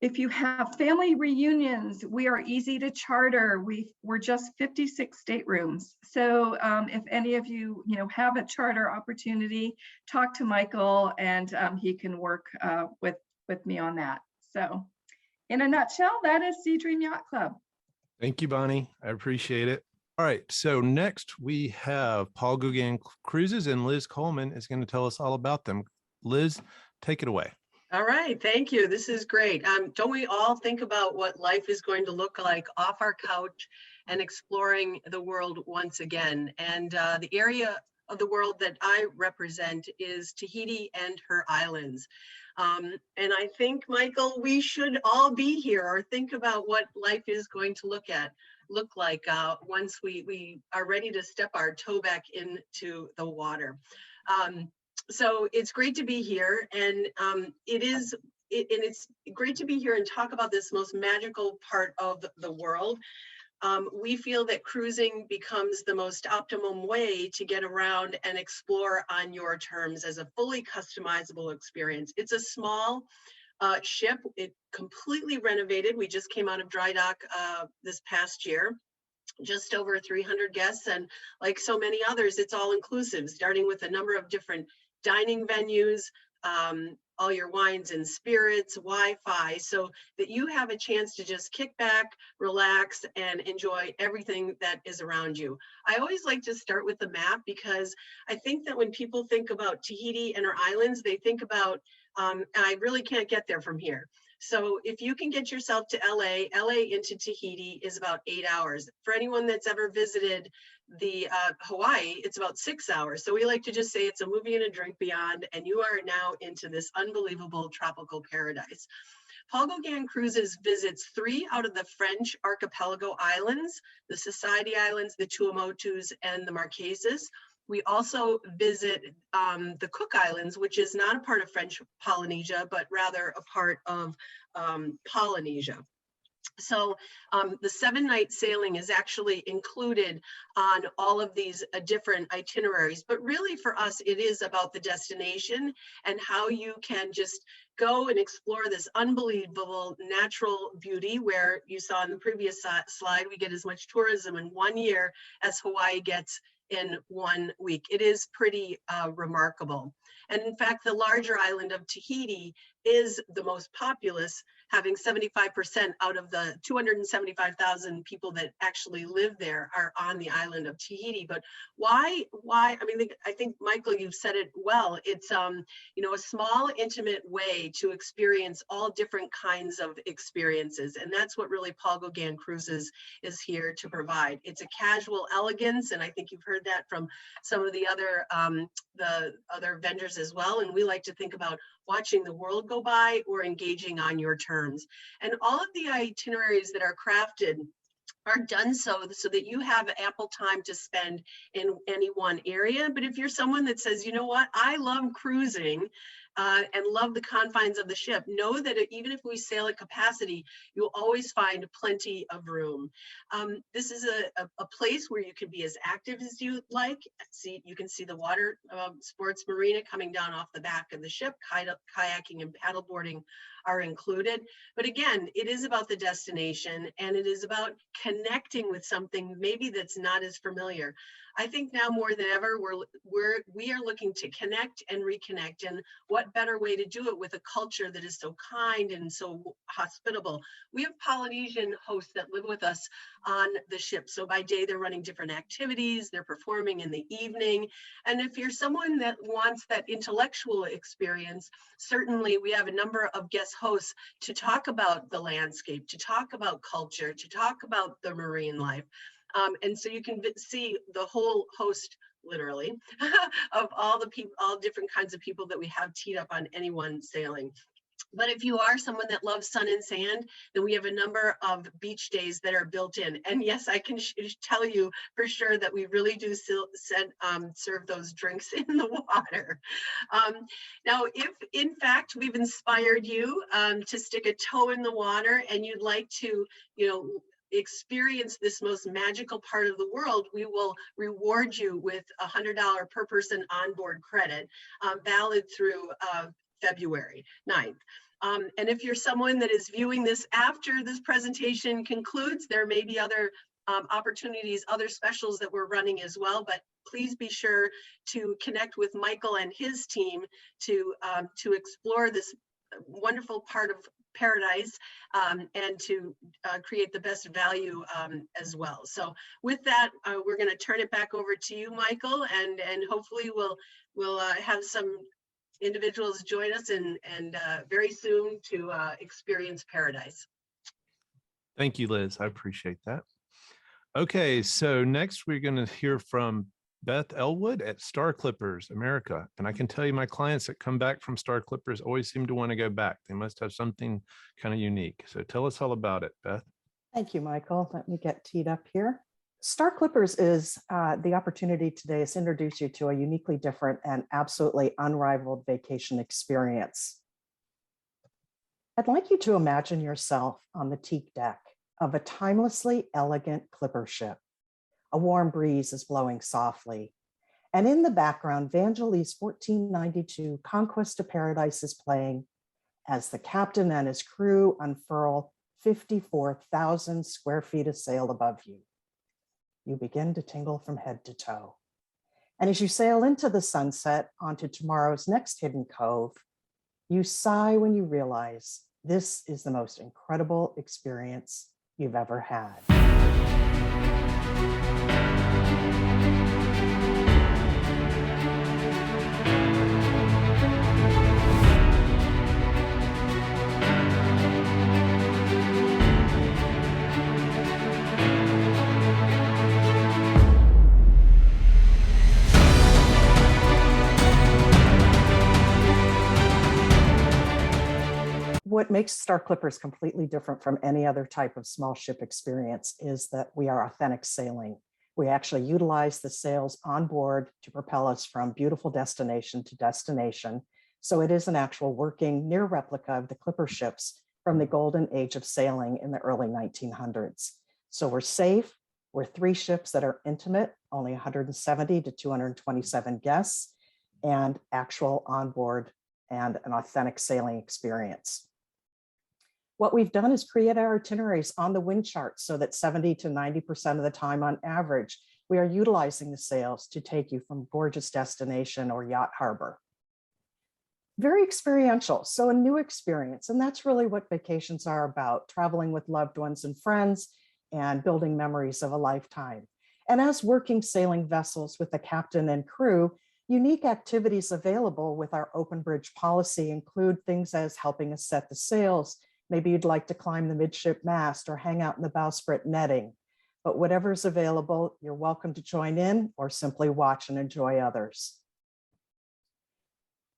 If you have family reunions, we are easy to charter. We're just 56 staterooms. So if any of you, have a charter opportunity, talk to Michael, and he can work with me on that. So in a nutshell, that is Sea Dream Yacht Club. Thank you, Bonnie. I appreciate it. All right. So next we have Paul Gauguin Cruises, and Liz Coleman is going to tell us all about them. Liz, take it away. All right, thank you. This is great. Don't we all think about what life is going to look like off our couch and exploring the world once again? And the area of the world that I represent is Tahiti and her islands. And I think, Michael, we should all be here or think about what life is going to look like once we are ready to step our toe back into the water. So it's great to be here, and it's great to be here and talk about this most magical part of the world. We feel that cruising becomes the most optimum way to get around and explore on your terms as a fully customizable experience. It's a small ship. It completely renovated. We just came out of dry dock this past year. Just over 300 guests, and like so many others, it's all inclusive, starting with a number of different dining venues, all your wines and spirits, Wi-Fi, so that you have a chance to just kick back, relax, and enjoy everything that is around you. I always like to start with the map because I think that when people think about Tahiti and her islands, they think about, I really can't get there from here. So if you can get yourself to LA into Tahiti is about 8 hours. For anyone that's ever visited the Hawaii, it's about 6 hours. So we like to just say it's a movie and a drink beyond, and you are now into this unbelievable tropical paradise. Paul Gauguin Cruises visits 3 out of the French archipelago islands, the Society Islands, the Tuamotus, and the Marquesas. We also visit the Cook Islands, which is not a part of French Polynesia, but rather a part of Polynesia. So the 7-night sailing is actually included on all of these different itineraries, but really for us, it is about the destination and how you can just go and explore this unbelievable natural beauty where you saw in the previous slide, we get as much tourism in 1 year as Hawaii gets in 1 week. It is pretty remarkable. And in fact, the larger island of Tahiti is the most populous, having 75% out of the 275,000 people that actually live there are on the island of Tahiti. But why, I mean, I think, Michael, you've said it well. It's, you know, a small, intimate way to experience all different kinds of experiences. And that's what really Paul Gauguin Cruises is here to provide. It's a casual elegance, and I think you've heard that from some of the other vendors as well. And we like to think about watching the world go by or engaging on your terms. And all of the itineraries that are crafted are done so that you have ample time to spend in any one area. But if you're someone that says, you know what, I love cruising and love the confines of the ship, know that even if we sail at capacity, you'll always find plenty of room. This is a place where you can be as active as you like. You can see the water sports marina coming down off the back of the ship. Kayaking and paddleboarding are included. But again, it is about the destination, and it is about connecting with something maybe that's not as familiar. I think now more than ever, we are looking to connect and reconnect, and what better way to do it with a culture that is so kind and so hospitable. We have Polynesian hosts that live with us on the ship. So by day, they're running different activities, they're performing in the evening. And if you're someone that wants that intellectual experience, certainly we have a number of guest hosts to talk about the landscape, to talk about culture, to talk about the marine life. And so you can see the whole host, literally, of all different kinds of people that we have teed up on any one sailing. But if you are someone that loves sun and sand, then we have a number of beach days that are built in. And yes, I can tell you for sure that we really do serve those drinks in the water. Now, if in fact we've inspired you to stick a toe in the water and you'd like to, experience this most magical part of the world, we will reward you with $100 per person onboard credit, valid through February 9th. And if you're someone that is viewing this after this presentation concludes, there may be other opportunities, other specials that we're running as well, but please be sure to connect with Michael and his team to explore this wonderful part of paradise and to create the best value as well. So with that, we're going to turn it back over to you, Michael, and hopefully we'll have some individuals join us and very soon to experience paradise. Thank you, Liz. I appreciate that. Okay, so next we're going to hear from Beth Elwood at Star Clippers America. And I can tell you my clients that come back from Star Clippers always seem to want to go back. They must have something kind of unique. So tell us all about it, Beth. Thank you, Michael. Let me get teed up here. Star Clippers is the opportunity today is to introduce you to a uniquely different and absolutely unrivaled vacation experience. I'd like you to imagine yourself on the teak deck of a timelessly elegant clipper ship. A warm breeze is blowing softly. And in the background, Vangelis' 1492 Conquest of Paradise is playing as the captain and his crew unfurl 54,000 square feet of sail above you. You begin to tingle from head to toe. And as you sail into the sunset onto tomorrow's next hidden cove, you sigh when you realize this is the most incredible experience you've ever had. What makes Star Clippers completely different from any other type of small ship experience is that we are authentic sailing. We actually utilize the sails on board to propel us from beautiful destination to destination. So it is an actual working near replica of the clipper ships from the golden age of sailing in the early 1900s. So we're safe. We're 3 ships that are intimate, only 170 to 227 guests, and actual onboard and an authentic sailing experience. What we've done is create our itineraries on the wind chart so that 70 to 90% of the time on average, we are utilizing the sails to take you from gorgeous destination or yacht harbor. Very experiential, so a new experience. And that's really what vacations are about, traveling with loved ones and friends and building memories of a lifetime. And as working sailing vessels with the captain and crew, unique activities available with our open bridge policy include things as helping us set the sails. Maybe you'd like to climb the midship mast or hang out in the bowsprit netting. But whatever's available, you're welcome to join in or simply watch and enjoy others.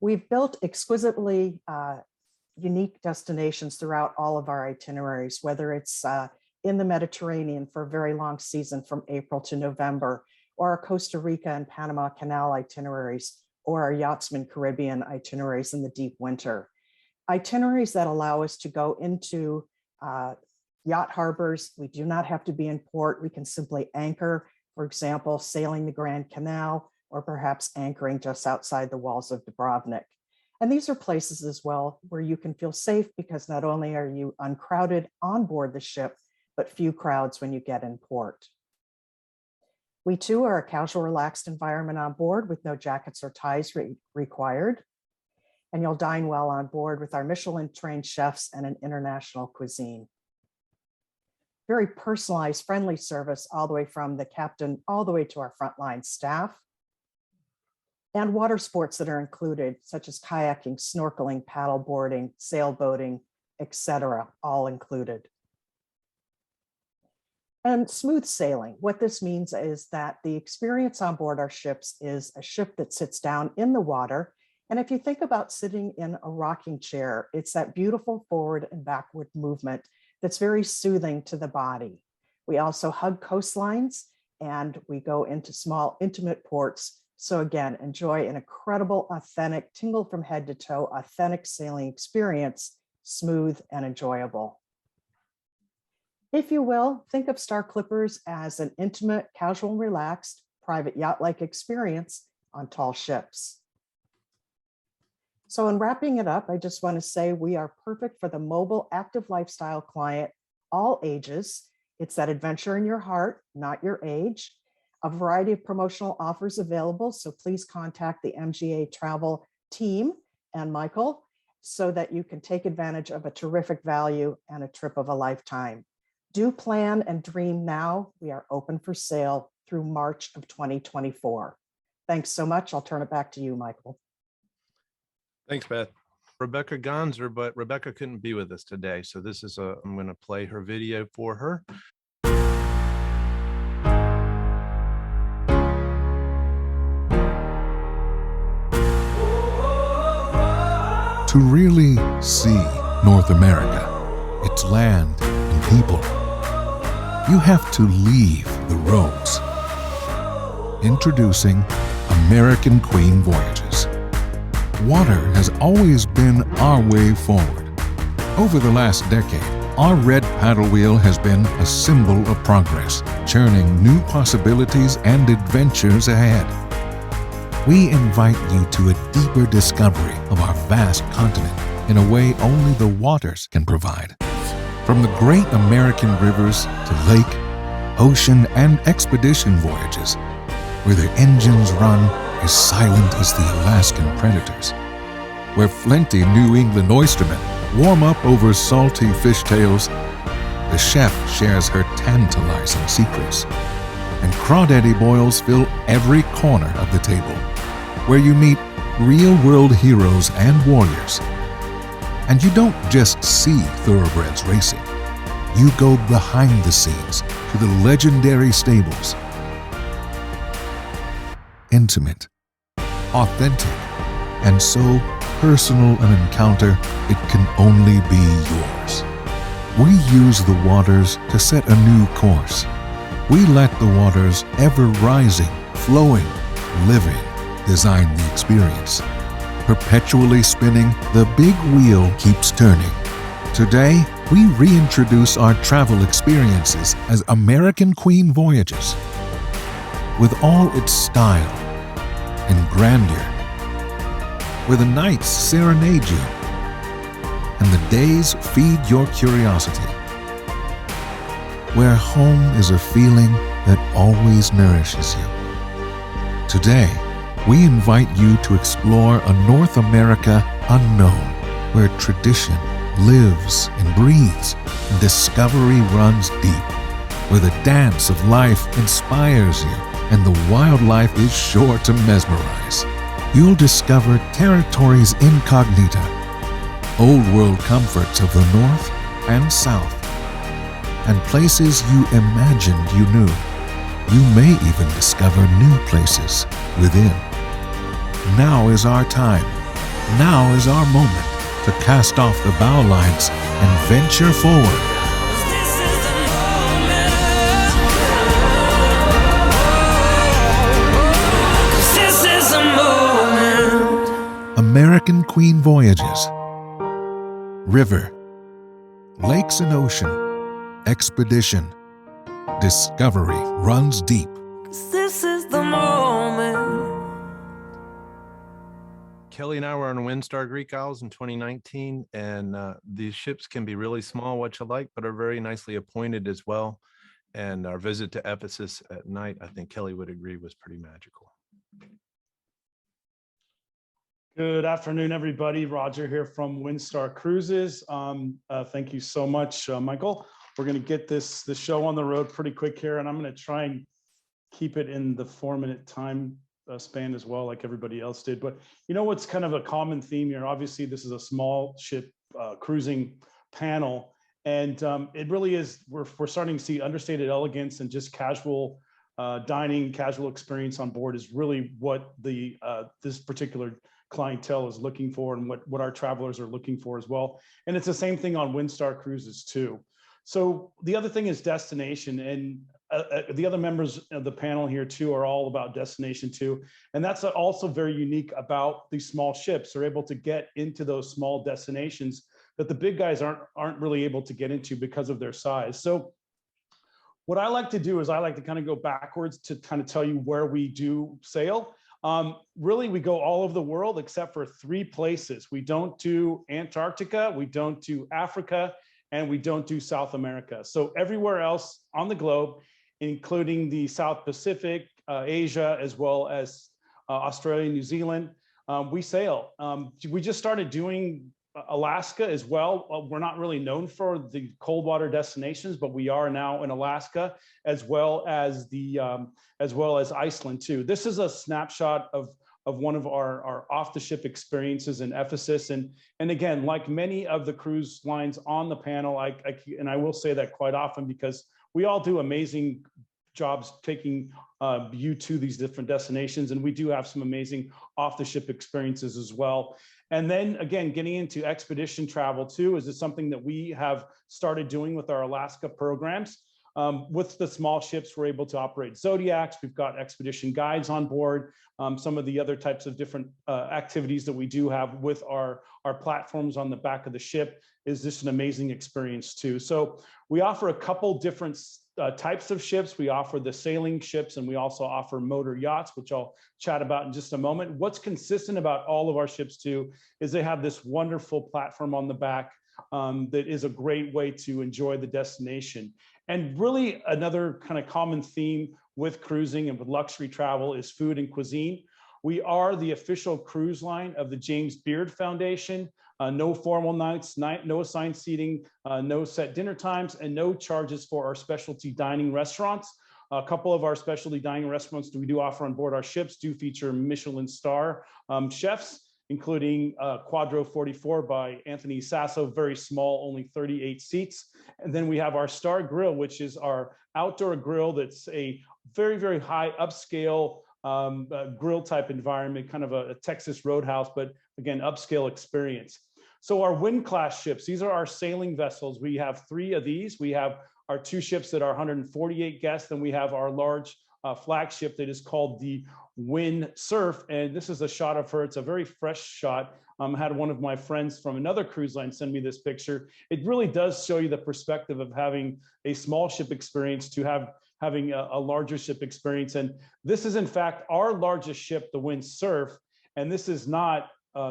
We've built exquisitely unique destinations throughout all of our itineraries, whether it's in the Mediterranean for a very long season from April to November, or our Costa Rica and Panama Canal itineraries, or our Yachtsman Caribbean itineraries in the deep winter. Itineraries that allow us to go into yacht harbors. We do not have to be in port. We can simply anchor, for example, sailing the Grand Canal, or perhaps anchoring just outside the walls of Dubrovnik. And these are places as well where you can feel safe because not only are you uncrowded on board the ship, but few crowds when you get in port. We too are a casual, relaxed environment on board with no jackets or ties required. And you'll dine well on board with our Michelin-trained chefs and an international cuisine. Very personalized, friendly service all the way from the captain all the way to our frontline staff. And water sports that are included, such as kayaking, snorkeling, paddle boarding, sailboating, etc., all included. And smooth sailing. What this means is that the experience on board our ships is a ship that sits down in the water. And if you think about sitting in a rocking chair, it's that beautiful forward and backward movement that's very soothing to the body. We also hug coastlines and we go into small, intimate ports. So again, enjoy an incredible, authentic, tingle from head to toe, authentic sailing experience, smooth and enjoyable. If you will, think of Star Clippers as an intimate, casual, and relaxed, private yacht-like experience on tall ships. So in wrapping it up, I just want to say we are perfect for the mobile, active lifestyle client, all ages. It's that adventure in your heart, not your age. A variety of promotional offers available, so please contact the MGA Travel team and Michael so that you can take advantage of a terrific value and a trip of a lifetime. Do plan and dream now. We are open for sale through March of 2024. Thanks so much. I'll turn it back to you, Michael. Thanks, Beth. Rebecca Gonzer, but Rebecca couldn't be with us today. So this is I'm going to play her video for her. To really see North America, its land and people, you have to leave the roads. Introducing American Queen Voyages. Water has always been our way forward. Over the last decade, our red paddle wheel has been a symbol of progress, churning new possibilities and adventures ahead. We invite you to a deeper discovery of our vast continent in a way only the waters can provide. From the great American rivers to lake, ocean, and expedition voyages, where the engines run as silent as the Alaskan predators, where flinty New England oystermen warm up over salty fishtails, the chef shares her tantalizing secrets, and crawdaddy boils fill every corner of the table, where you meet real-world heroes and warriors. And you don't just see thoroughbreds racing. You go behind the scenes to the legendary stables. Intimate, authentic, and so personal an encounter, it can only be yours. We use the waters to set a new course. We let the waters, ever rising, flowing, living, design the experience. Perpetually spinning, the big wheel keeps turning. Today, we reintroduce our travel experiences as American Queen Voyages. With all its style and grandeur, where the nights serenade you and the days feed your curiosity, where home is a feeling that always nourishes you. Today, we invite you to explore a North America unknown, where tradition lives and breathes and discovery runs deep, where the dance of life inspires you and the wildlife is sure to mesmerize. You'll discover territories incognita, old world comforts of the North and South, and places you imagined you knew. You may even discover new places within. Now is our time. Now is our moment to cast off the bow lines and venture forward. American Queen Voyages. River, lakes and ocean, expedition, discovery runs deep. This is the moment. Kelly and I were on Windstar Greek Isles in 2019, and these ships can be really small, what you like, but are very nicely appointed as well. And our visit to Ephesus at night, I think Kelly would agree, was pretty magical. Good afternoon, everybody. Roger here from Windstar Cruises. Thank you so much, Michael. We're going to get this show on the road pretty quick here, and I'm going to try and keep it in the 4-minute time span as well, like everybody else did. But you know what's kind of a common theme here? Obviously, this is a small ship cruising panel, and it really is. We're starting to see understated elegance and just casual dining, casual experience on board is really what the this particular clientele is looking for, and what our travelers are looking for as well. And it's the same thing on Windstar Cruises too. So the other thing is destination, and the other members of the panel here too are all about destination too. And that's also very unique about these small ships. They're able to get into those small destinations that the big guys aren't really able to get into because of their size. So what I like to do is I like to kind of go backwards to kind of tell you where we do sail. Really, we go all over the world except for 3 places. We don't do Antarctica, we don't do Africa, and we don't do South America. So everywhere else on the globe, including the South Pacific, Asia, as well as Australia, New Zealand, we sail. We just started doing Alaska as well. We're not really known for the cold water destinations, but we are now in Alaska, as well as Iceland too. This is a snapshot of one of our off the ship experiences in Ephesus. And again, like many of the cruise lines on the panel, I will say that quite often, because we all do amazing jobs taking you to these different destinations. And we do have some amazing off-the-ship experiences as well. And then again, getting into expedition travel too, is something that we have started doing with our Alaska programs. With the small ships, we're able to operate Zodiacs. We've got expedition guides on board. Some of the other types of different activities that we do have with our platforms on the back of the ship is just an amazing experience too. So we offer a couple different types of ships. We offer the sailing ships, and we also offer motor yachts, which I'll chat about in just a moment. What's consistent about all of our ships too is they have this wonderful platform on the back that is a great way to enjoy the destination. And really another kind of common theme with cruising and with luxury travel is food and cuisine. We are the official cruise line of the James Beard Foundation. No formal nights, no assigned seating, no set dinner times, and no charges for our specialty dining restaurants. A couple of our specialty dining restaurants that we do offer on board our ships do feature Michelin star chefs, including Quadro 44 by Anthony Sasso, very small, only 38 seats. And then we have our Star Grill, which is our outdoor grill that's a very, very high upscale grill type environment, kind of a Texas Roadhouse, but again, upscale experience. So our Wind class ships, these are our sailing vessels. We have 3 of these. We have our 2 ships that are 148 guests, and we have our large flagship that is called the Wind Surf. And this is a shot of her. It's a very fresh shot. I had one of my friends from another cruise line send me this picture. It really does show you the perspective of having a small ship experience to having a larger ship experience. And this is in fact our largest ship, the Wind Surf, and this is not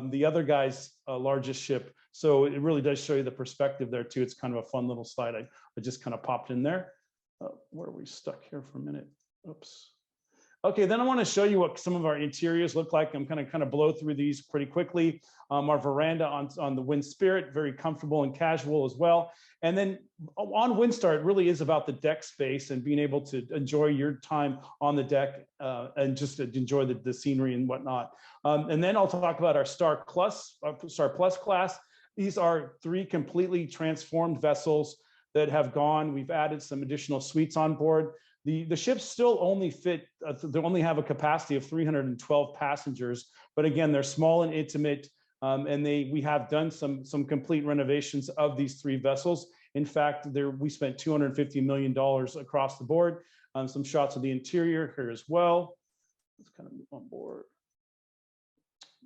the other guy's largest ship. So it really does show you the perspective there too. It's kind of a fun little slide. I just kind of popped in there. Where are we stuck here for a minute? Oops. Okay, then I want to show you what some of our interiors look like. I'm going to kind of blow through these pretty quickly. Our veranda on the Wind Spirit, very comfortable and casual as well. And then on Windstar, it really is about the deck space and being able to enjoy your time on the deck and just to enjoy the scenery and whatnot. And then I'll talk about our Star Plus class. These are 3 completely transformed vessels that have gone. We've added some additional suites on board. The ships still only fit, they only have a capacity of 312 passengers, but again, they're small and intimate, and we have done some complete renovations of these 3 vessels. In fact, we spent $250 million across the board. Some shots of the interior here as well. Let's kind of move on board.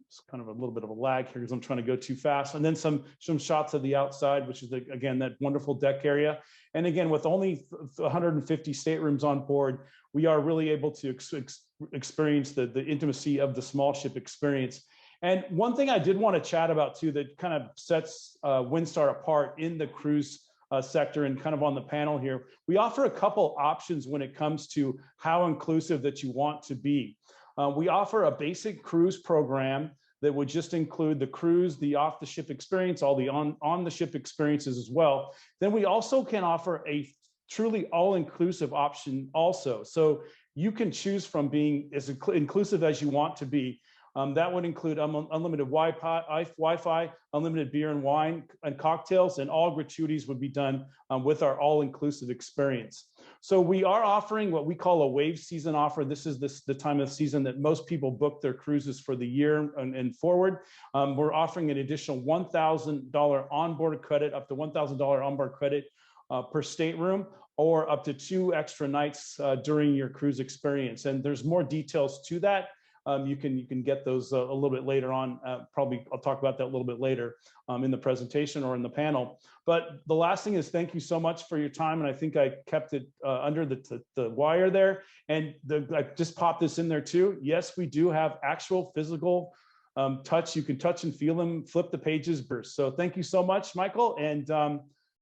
It's kind of a little bit of a lag here because I'm trying to go too fast. And then some shots of the outside, which is again, that wonderful deck area. And again, with only 150 staterooms on board, we are really able to experience the intimacy of the small ship experience. And one thing I did want to chat about too, that kind of sets Windstar apart in the cruise sector and kind of on the panel here, we offer a couple options when it comes to how inclusive that you want to be. We offer a basic cruise program that would just include the cruise, the off-the-ship experience, all the on-the-ship experiences as well. Then we also can offer a truly all-inclusive option also. So you can choose from being as inclusive as you want to be. That would include unlimited Wi-Fi, unlimited beer and wine and cocktails, and all gratuities would be done with our all-inclusive experience. So we are offering what we call a wave season offer. This is the time of season that most people book their cruises for the year and forward. We're offering an additional $1,000 onboard credit, up to $1,000 onboard credit per stateroom, or up to 2 extra nights during your cruise experience. And there's more details to that. You can get those a little bit later on. Probably I'll talk about that a little bit later in the presentation or in the panel. But the last thing is thank you so much for your time. And I think I kept it under the wire there. And I just popped this in there too. Yes, we do have actual physical touch. You can touch and feel them, flip the pages. So thank you so much, Michael, and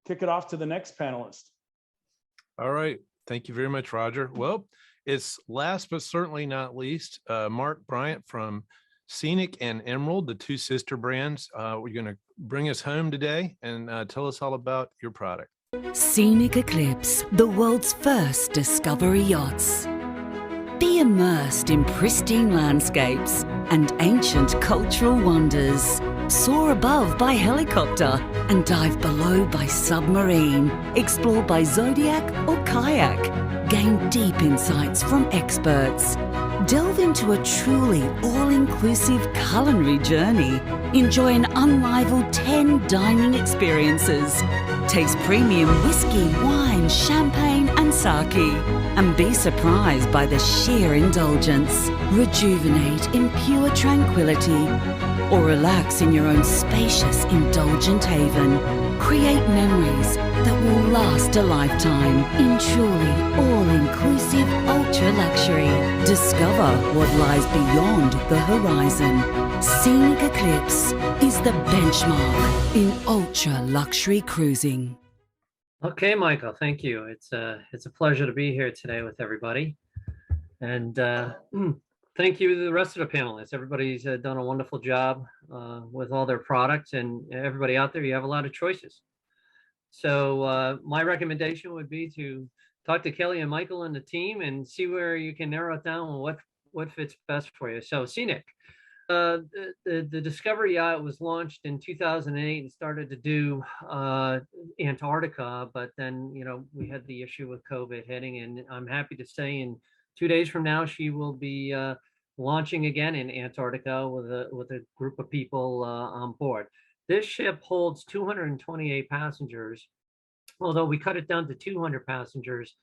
kick it off to the next panelist. All right. Thank you very much, Roger. Well, it's last but certainly not least, Mark Bryant from Scenic and Emerald, the 2 sister brands. We're going to bring us home today and tell us all about your product. Scenic Eclipse, the world's first discovery yachts. Be immersed in pristine landscapes and ancient cultural wonders. Soar above by helicopter and dive below by submarine. Explore by Zodiac or kayak. Gain deep insights from experts. Delve into a truly all-inclusive culinary journey. Enjoy an unrivaled 10 dining experiences. Taste premium whiskey, wine, champagne, and sake. And be surprised by the sheer indulgence. Rejuvenate in pure tranquility. Or relax in your own spacious, indulgent haven. Create memories that will last a lifetime in truly all-inclusive ultra luxury. Discover what lies beyond the horizon. Scenic Eclipse is the benchmark in ultra luxury cruising. Okay, Michael, thank you. It's a pleasure to be here today with everybody. And thank you to the rest of the panelists. Everybody's done a wonderful job with all their products, and everybody out there, you have a lot of choices. So my recommendation would be to talk to Kelly and Michael and the team and see where you can narrow it down on what fits best for you. So Scenic, the Discovery yacht was launched in 2008 and started to do Antarctica, but then, you know, we had the issue with COVID hitting, and I'm happy to say in 2 days from now, she will be launching again in Antarctica with a group of people on board. This ship holds 228 passengers, although we cut it down to 200 passengers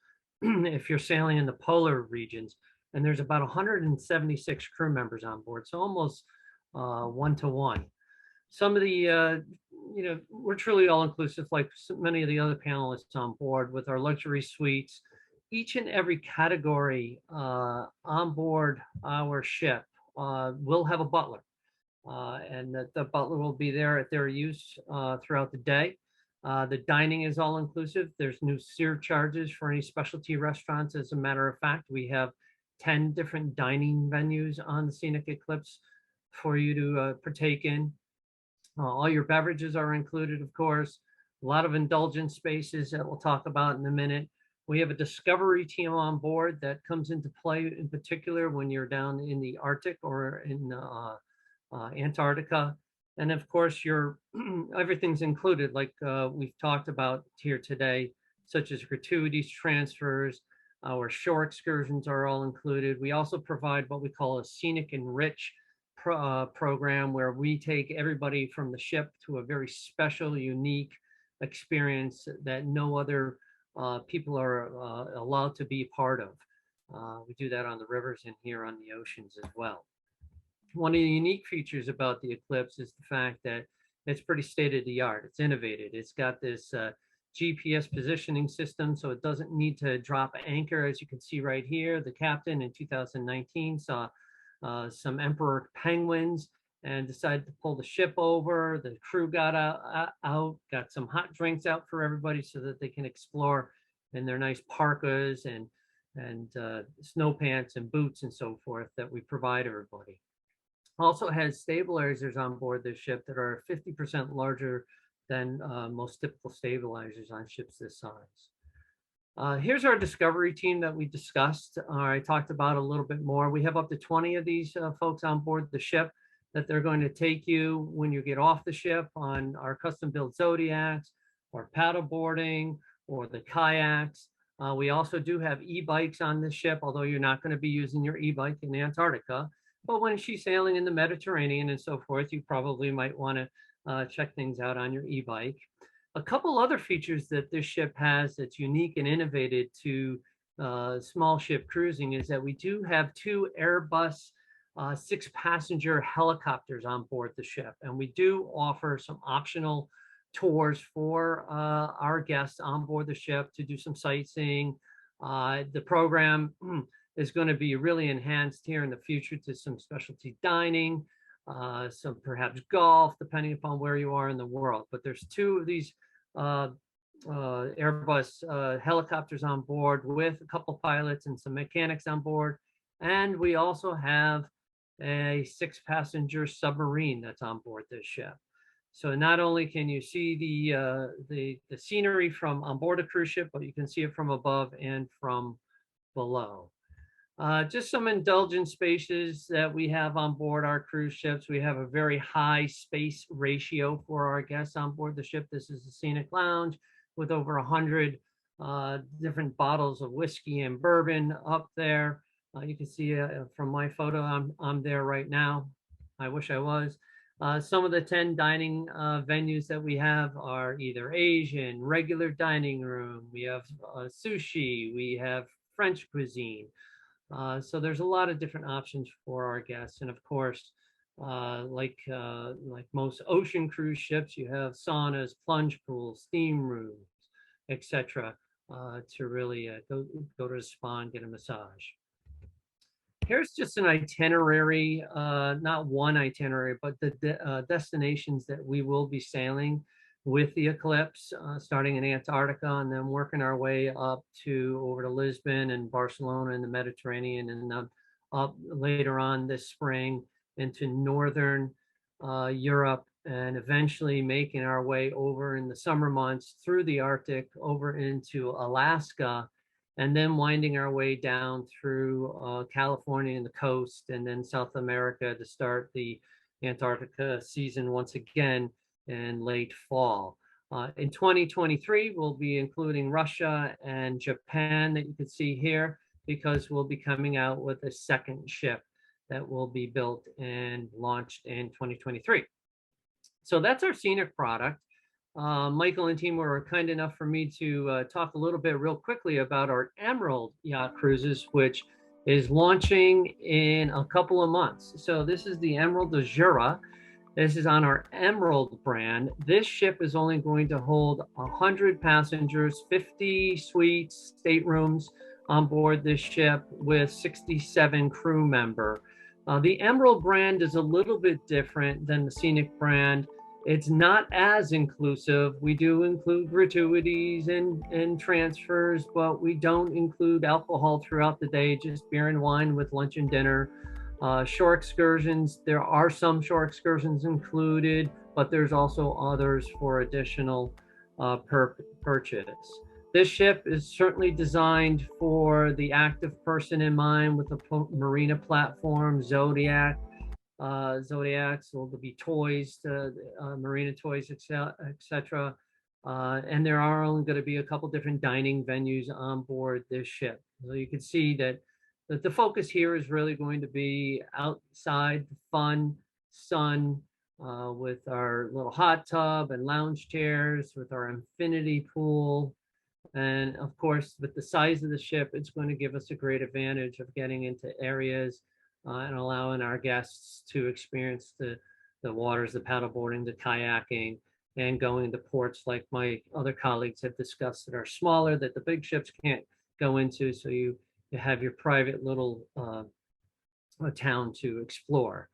if you're sailing in the polar regions. And there's about 176 crew members on board, so almost 1-to-1. Some of the, you know, we're truly all-inclusive, like so many of the other panelists on board with our luxury suites. Each and every category on board our ship will have a butler. And the butler will be there at their use throughout the day. The dining is all inclusive. There's no surcharges for any specialty restaurants. As a matter of fact, we have 10 different dining venues on the Scenic Eclipse for you to partake in. All your beverages are included, of course. A lot of indulgent spaces that we'll talk about in a minute. We have a discovery team on board that comes into play in particular when you're down in the Arctic or in Antarctica. And of course, everything's included, like we've talked about here today, such as gratuities, transfers. Our shore excursions are all included. We also provide what we call a Scenic Enrich program, where we take everybody from the ship to a very special, unique experience that no other people are allowed to be part of. We do that on the rivers and here on the oceans as well. One of the unique features about the Eclipse is the fact that it's pretty state-of-the-art. It's innovative. It's got this GPS positioning system, so it doesn't need to drop anchor. As you can see right here, the captain in 2019 saw some emperor penguins and decided to pull the ship over. The crew got out, got some hot drinks out for everybody so that they can explore in their nice parkas and snow pants and boots and so forth that we provide everybody. Also has stabilizers on board this ship that are 50% larger than most typical stabilizers on ships this size. Here's our discovery team that we discussed. I talked about a little bit more. We have up to 20 of these folks on board the ship that they're going to take you when you get off the ship on our custom-built Zodiacs or paddle boarding or the kayaks. We also do have e-bikes on this ship, although you're not going to be using your e-bike in Antarctica. But when she's sailing in the Mediterranean and so forth, you probably might want to check things out on your e-bike. A couple other features that this ship has that's unique and innovative to small ship cruising is that we do have 2 Airbus 6-passenger helicopters on board the ship. And we do offer some optional tours for our guests on board the ship to do some sightseeing. The program is going to be really enhanced here in the future to some specialty dining, some perhaps golf, depending upon where you are in the world. But there's 2 of these Airbus helicopters on board with a couple pilots and some mechanics on board. And we also have a 6-passenger submarine that's on board this ship. So not only can you see the scenery from on board a cruise ship, but you can see it from above and from below. Just some indulgent spaces that we have on board our cruise ships. We have a very high space ratio for our guests on board the ship. This is the Scenic Lounge with over 100 different bottles of whiskey and bourbon up there. You can see from my photo, I'm there right now. I wish I was. Some of the 10 dining venues that we have are either Asian, regular dining room, we have sushi, we have French cuisine. So there's a lot of different options for our guests. And of course, like most ocean cruise ships, you have saunas, plunge pools, steam rooms, etc. To really go to the spa and get a massage. Here's just an itinerary, not one itinerary, but the destinations that we will be sailing with the eclipse, starting in Antarctica and then working our way up over to Lisbon and Barcelona and the Mediterranean, and up later on this spring into northern Europe, and eventually making our way over in the summer months through the Arctic over into Alaska, and then winding our way down through California and the coast, and then South America to start the Antarctica season once again in late fall. In 2023, we'll be including Russia and Japan that you can see here, because we'll be coming out with a second ship that will be built and launched in 2023. So that's our scenic product. Michael and team were kind enough for me to talk a little bit real quickly about our Emerald Yacht Cruises, which is launching in a couple of months. So this is the Emerald de Jura. This is on our Emerald brand. This ship is only going to hold 100 passengers, 50 suites, staterooms on board this ship with 67 crew member. The Emerald brand is a little bit different than the Scenic brand. It's not as inclusive. We do include gratuities and transfers, but we don't include alcohol throughout the day, just beer and wine with lunch and dinner. Shore excursions, there are some shore excursions included, but there's also others for additional purchase. This ship is certainly designed for the active person in mind, with a marina platform, Zodiacs, so there'll be toys, marina toys, etc. And there are only going to be a couple different dining venues on board this ship. So you can see that the focus here is really going to be outside, fun, sun, with our little hot tub and lounge chairs, with our infinity pool. And of course, with the size of the ship, it's going to give us a great advantage of getting into areas and allowing our guests to experience the waters, the paddleboarding, the kayaking, and going to ports like my other colleagues have discussed that are smaller, that the big ships can't go into. So you have your private little town to explore.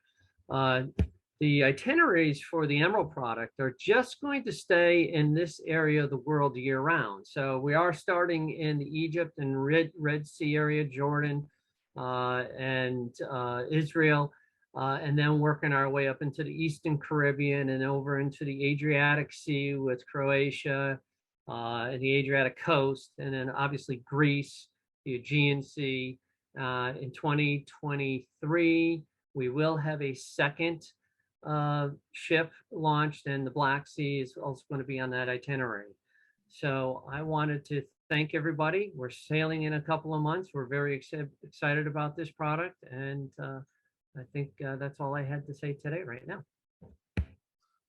The itineraries for the Emerald product are just going to stay in this area of the world year round. So we are starting in Egypt and Red Sea area, Jordan, and Israel, and then working our way up into the Eastern Caribbean and over into the Adriatic Sea with Croatia and the Adriatic coast, and then obviously Greece, the Aegean Sea. In 2023, we will have a second ship launched, and the Black Sea is also going to be on that itinerary. So I wanted to thank everybody. We're sailing in a couple of months. We're very excited about this product, and I think that's all I had to say today right now.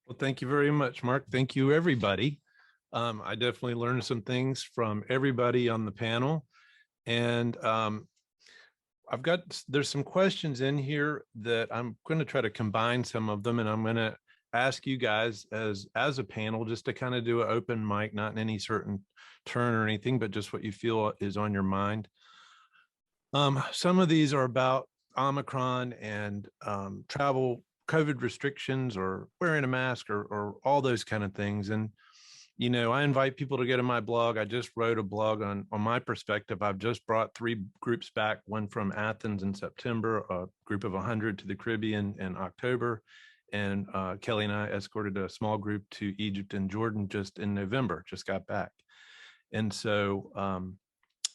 Well, thank you very much, Mark. Thank you, everybody. I definitely learned some things from everybody on the panel, and there's some questions in here that I'm going to try to combine some of them, and I'm going to ask you guys as a panel just to kind of do an open mic, not in any certain turn or anything, but just what you feel is on your mind. Some of these are about Omicron and travel, COVID restrictions, or wearing a mask, or all those kind of things. And you know, I invite people to go to my blog. I just wrote a blog on my perspective. I've just brought 3 groups back, one from Athens in September, a group of 100 to the Caribbean in October, and Kelly and I escorted a small group to Egypt and Jordan just in November, just got back. And so,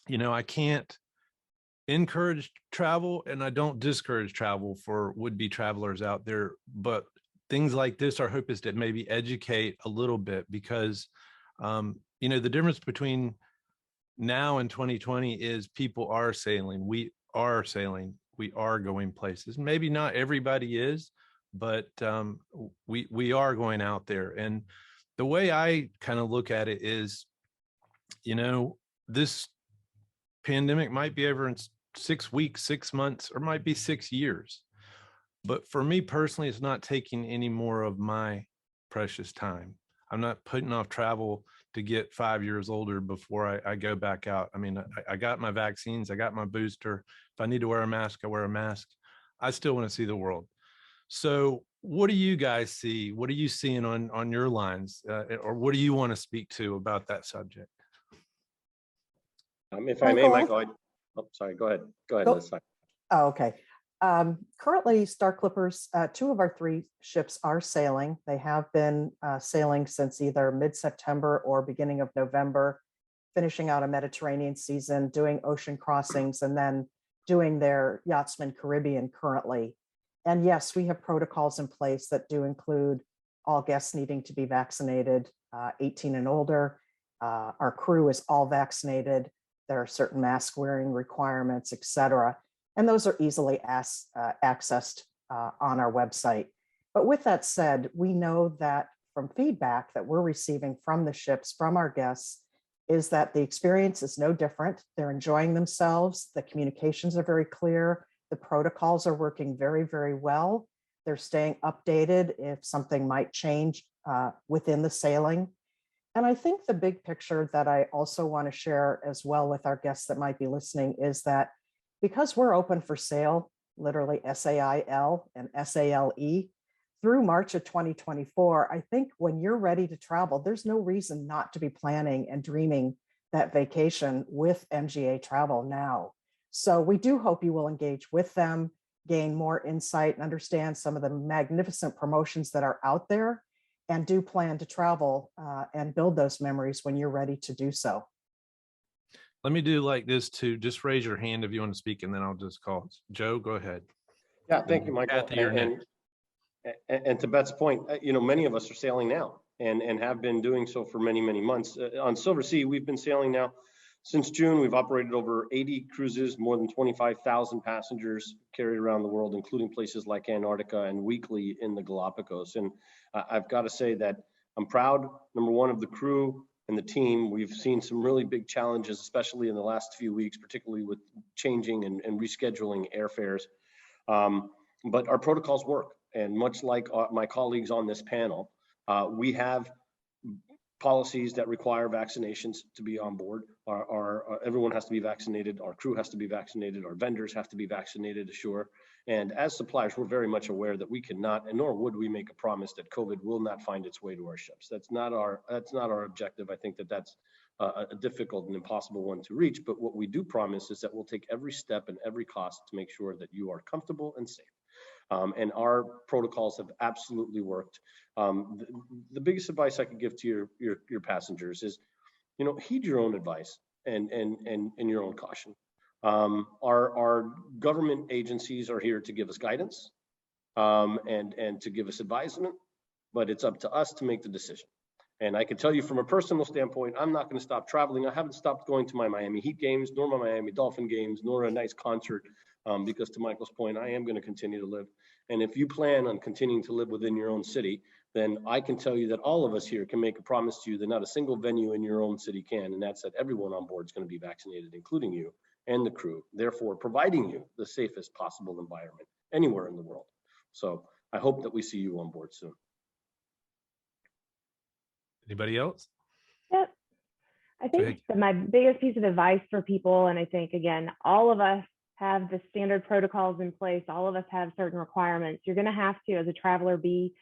you know, I can't encourage travel, and I don't discourage travel for would-be travelers out there, but things like this, our hope is to maybe educate a little bit, because, you know, the difference between now in 2020 is people are sailing. We are sailing. We are going places. Maybe not everybody is, but we are going out there. And the way I kind of look at it is, this pandemic might be over in 6 weeks, 6 months, or might be 6 years. But for me personally, it's not taking any more of my precious time. I'm not putting off travel to get 5 years older before I go back out. I mean, I got my vaccines, I got my booster. If I need to wear a mask, I wear a mask. I still want to see the world. So what do you guys see? What are you seeing on your lines? Or what do you want to speak to about that subject? If I may, Michael, sorry, go ahead. Go ahead, Liz. Oh, okay. Currently, Star Clippers, 2 of our 3 ships are sailing. They have been sailing since either mid-September or beginning of November, finishing out a Mediterranean season, doing ocean crossings, and then doing their Yachtsman Caribbean currently. And yes, we have protocols in place that do include all guests needing to be vaccinated, 18 and older. Our crew is all vaccinated. There are certain mask wearing requirements, et cetera. And those are easily accessed on our website. But with that said, we know that from feedback that we're receiving from the ships, from our guests, is that the experience is no different. They're enjoying themselves. The communications are very clear. The protocols are working very, very well. They're staying updated if something might change within the sailing. And I think the big picture that I also want to share as well with our guests that might be listening is that because we're open for sail, literally SAIL and SALE, through March of 2024, I think when you're ready to travel, there's no reason not to be planning and dreaming that vacation with MGA Travel now. So we do hope you will engage with them, gain more insight and understand some of the magnificent promotions that are out there, and do plan to travel and build those memories when you're ready to do so. Let me do like this too. Just raise your hand if you want to speak, and then I'll just call. Joe, go ahead. Yeah, thank you, Michael. Kathy, and to Beth's point, many of us are sailing now and have been doing so for many, many months. On Silver Sea, we've been sailing now since June. We've operated over 80 cruises, more than 25,000 passengers carried around the world, including places like Antarctica and weekly in the Galapagos. And I've got to say that I'm proud, number one, of the crew and the team. We've seen some really big challenges, especially in the last few weeks, particularly with changing and rescheduling airfares. But our protocols work. And much like my colleagues on this panel, we have policies that require vaccinations to be on board. Everyone has to be vaccinated. Our crew has to be vaccinated. Our vendors have to be vaccinated, ashore. And as suppliers, we're very much aware that we cannot, and nor would we make a promise that COVID will not find its way to our ships. That's not our objective. I think that that's a difficult and impossible one to reach. But what we do promise is that we'll take every step and every cost to make sure that you are comfortable and safe. And our protocols have absolutely worked. The biggest advice I could give to your passengers is, heed your own advice and your own caution. Our government agencies are here to give us guidance and to give us advisement, but it's up to us to make the decision. And I can tell you from a personal standpoint, I'm not going to stop traveling. I haven't stopped going to my Miami Heat games, nor my Miami Dolphin games, nor a nice concert. Because to Michael's point, I am going to continue to live. And if you plan on continuing to live within your own city, then I can tell you that all of us here can make a promise to you that not a single venue in your own city can, and that's that everyone on board is going to be vaccinated, including you and the crew, therefore providing you the safest possible environment anywhere in the world. So I hope that we see you on board soon. Anybody else? Yep. I think that my biggest piece of advice for people, and I think, again, all of us have the standard protocols in place. All of us have certain requirements. You're going to have to, as a traveler, be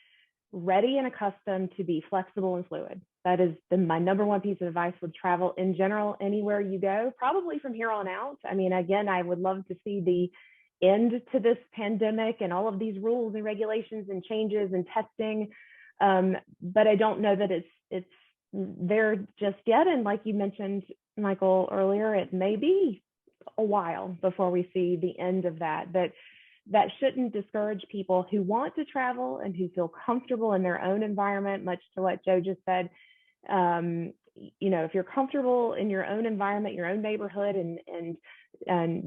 ready and accustomed to be flexible and fluid. That is my number one piece of advice with travel in general, anywhere you go, probably from here on out. I mean, again, I would love to see the end to this pandemic and all of these rules and regulations and changes and testing. But I don't know that it's there just yet. And like you mentioned, Michael, earlier, it may be a while before we see the end of that. But that shouldn't discourage people who want to travel and who feel comfortable in their own environment, much to what Joe just said. if you're comfortable in your own environment, your own neighborhood, and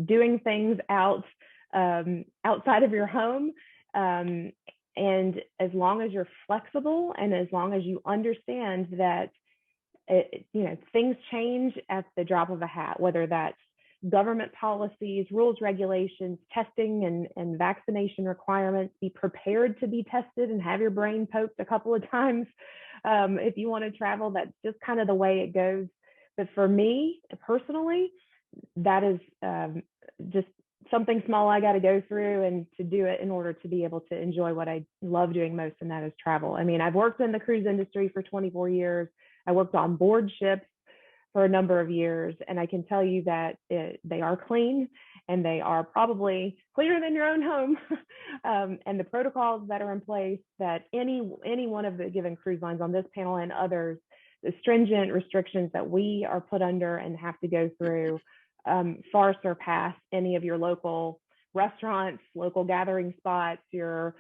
doing things outside of your home, and as long as you're flexible and as long as you understand that things change at the drop of a hat, whether that's government policies, rules, regulations, testing and vaccination requirements. Be prepared to be tested and have your brain poked a couple of times if you want to travel. That's just kind of the way it goes. But for me personally, that is just something small I got to go through and to do it in order to be able to enjoy what I love doing most, and that is travel. I mean, I've worked in the cruise industry for 24 years. I worked on board ships for a number of years, and I can tell you that they are clean, and they are probably cleaner than your own home. And the protocols that are in place, that any one of the given cruise lines on this panel and others, the stringent restrictions that we are put under and have to go through far surpass any of your local restaurants, local gathering spots, your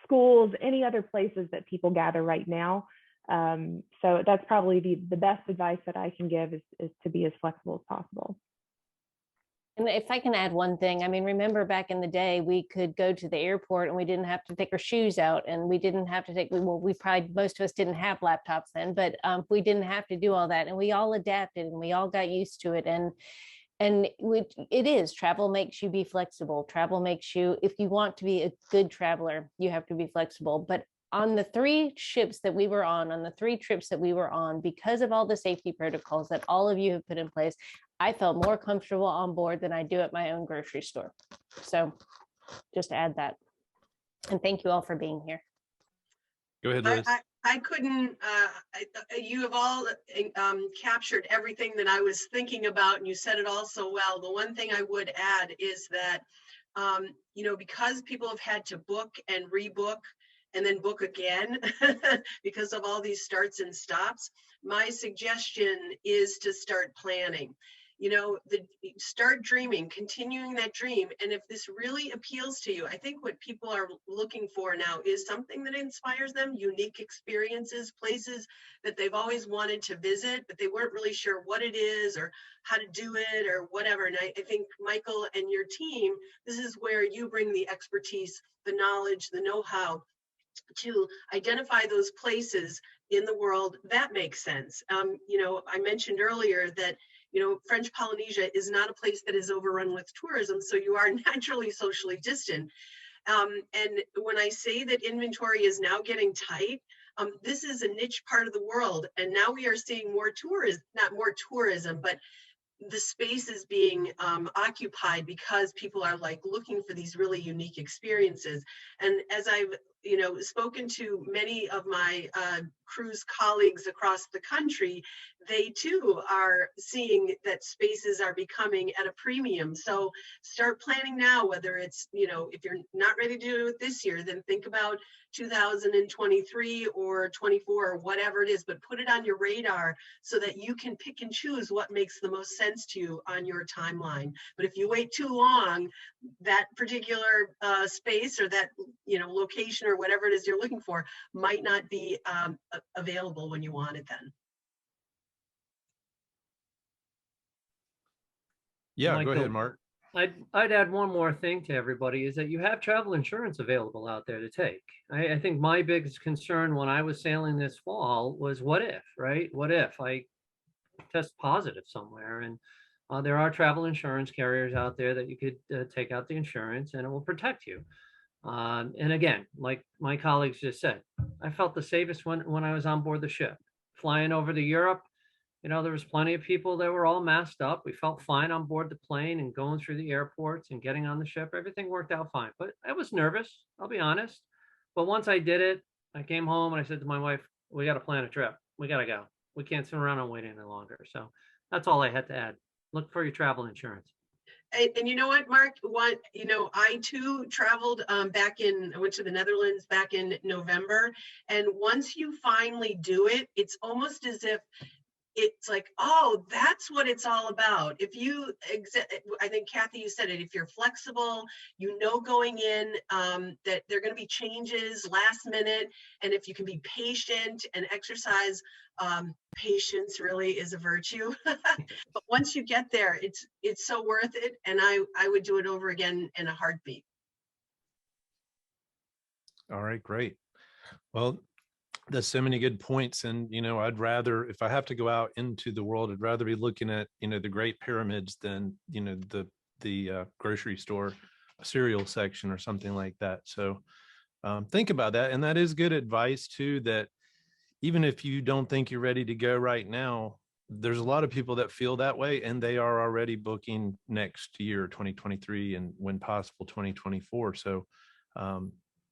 schools, any other places that people gather right now. So that's probably the best advice that I can give is to be as flexible as possible. And if I can add one thing, I mean, remember back in the day, we could go to the airport and we didn't have to take our shoes out, and we didn't have to take, we probably, most of us didn't have laptops then, but we didn't have to do all that, and we all adapted and we all got used to it. And it is, travel makes you be flexible. Travel makes you, if you want to be a good traveler, you have to be flexible. But on the 3 ships that we were on the 3 trips that we were on, because of all the safety protocols that all of you have put in place, I felt more comfortable on board than I do at my own grocery store. So just add that. And thank you all for being here. Go ahead, Liz. I couldn't, you have all captured everything that I was thinking about, and you said it all so well. The one thing I would add is that, because people have had to book and rebook and then book again because of all these starts and stops, my suggestion is to start planning. Start dreaming, continuing that dream. And if this really appeals to you, I think what people are looking for now is something that inspires them, unique experiences, places that they've always wanted to visit, but they weren't really sure what it is or how to do it or whatever. And I think, Michael and your team, this is where you bring the expertise, the knowledge, the know-how to identify those places in the world that make sense. I mentioned earlier that French Polynesia is not a place that is overrun with tourism, so you are naturally socially distant. And when I say that inventory is now getting tight, this is a niche part of the world, and now we are seeing more tourism, not more tourism, but the space is being occupied because people are looking for these really unique experiences. And as I've spoken to many of my cruise colleagues across the country, they too are seeing that spaces are becoming at a premium. So start planning now, whether it's, if you're not ready to do it this year, then think about 2023 or 24 or whatever it is, but put it on your radar so that you can pick and choose what makes the most sense to you on your timeline. But if you wait too long, that particular space or that location or whatever it is you're looking for might not be available when you want it then. Yeah, Michael, go ahead, Mark. I'd add one more thing to everybody, is that you have travel insurance available out there to take. I think my biggest concern when I was sailing this fall was what if, right? What if I test positive somewhere? And there are travel insurance carriers out there that you could take out the insurance and it will protect you. And again, like my colleagues just said, I felt the safest when I was on board the ship. Flying over to Europe, there was plenty of people that were all masked up. We felt fine on board the plane and going through the airports and getting on the ship. Everything worked out fine, but I was nervous, I'll be honest. But once I did it, I came home and I said to my wife, we got to plan a trip. We got to go. We can't sit around and wait any longer. So that's all I had to add. Look for your travel insurance. And you know what, Mark? I too traveled I went to the Netherlands back in November. And once you finally do it, it's almost as if it's like, oh, that's what it's all about. If you, I think Kathy, you said it, if you're flexible, you know, going in that there are going to be changes last minute. And if you can be patient and exercise, patience really is a virtue. But once you get there, it's so worth it. And I would do it over again in a heartbeat. All right, great. Well, there's so many good points. And, you know, I'd rather, if I have to go out into the world, I'd rather be looking at, you know, the Great Pyramids than, you know, the grocery store cereal section or something like that. So think about that. And that is good advice too, that even if you don't think you're ready to go right now, there's a lot of people that feel that way, and they are already booking next year, 2023, and when possible, 2024. So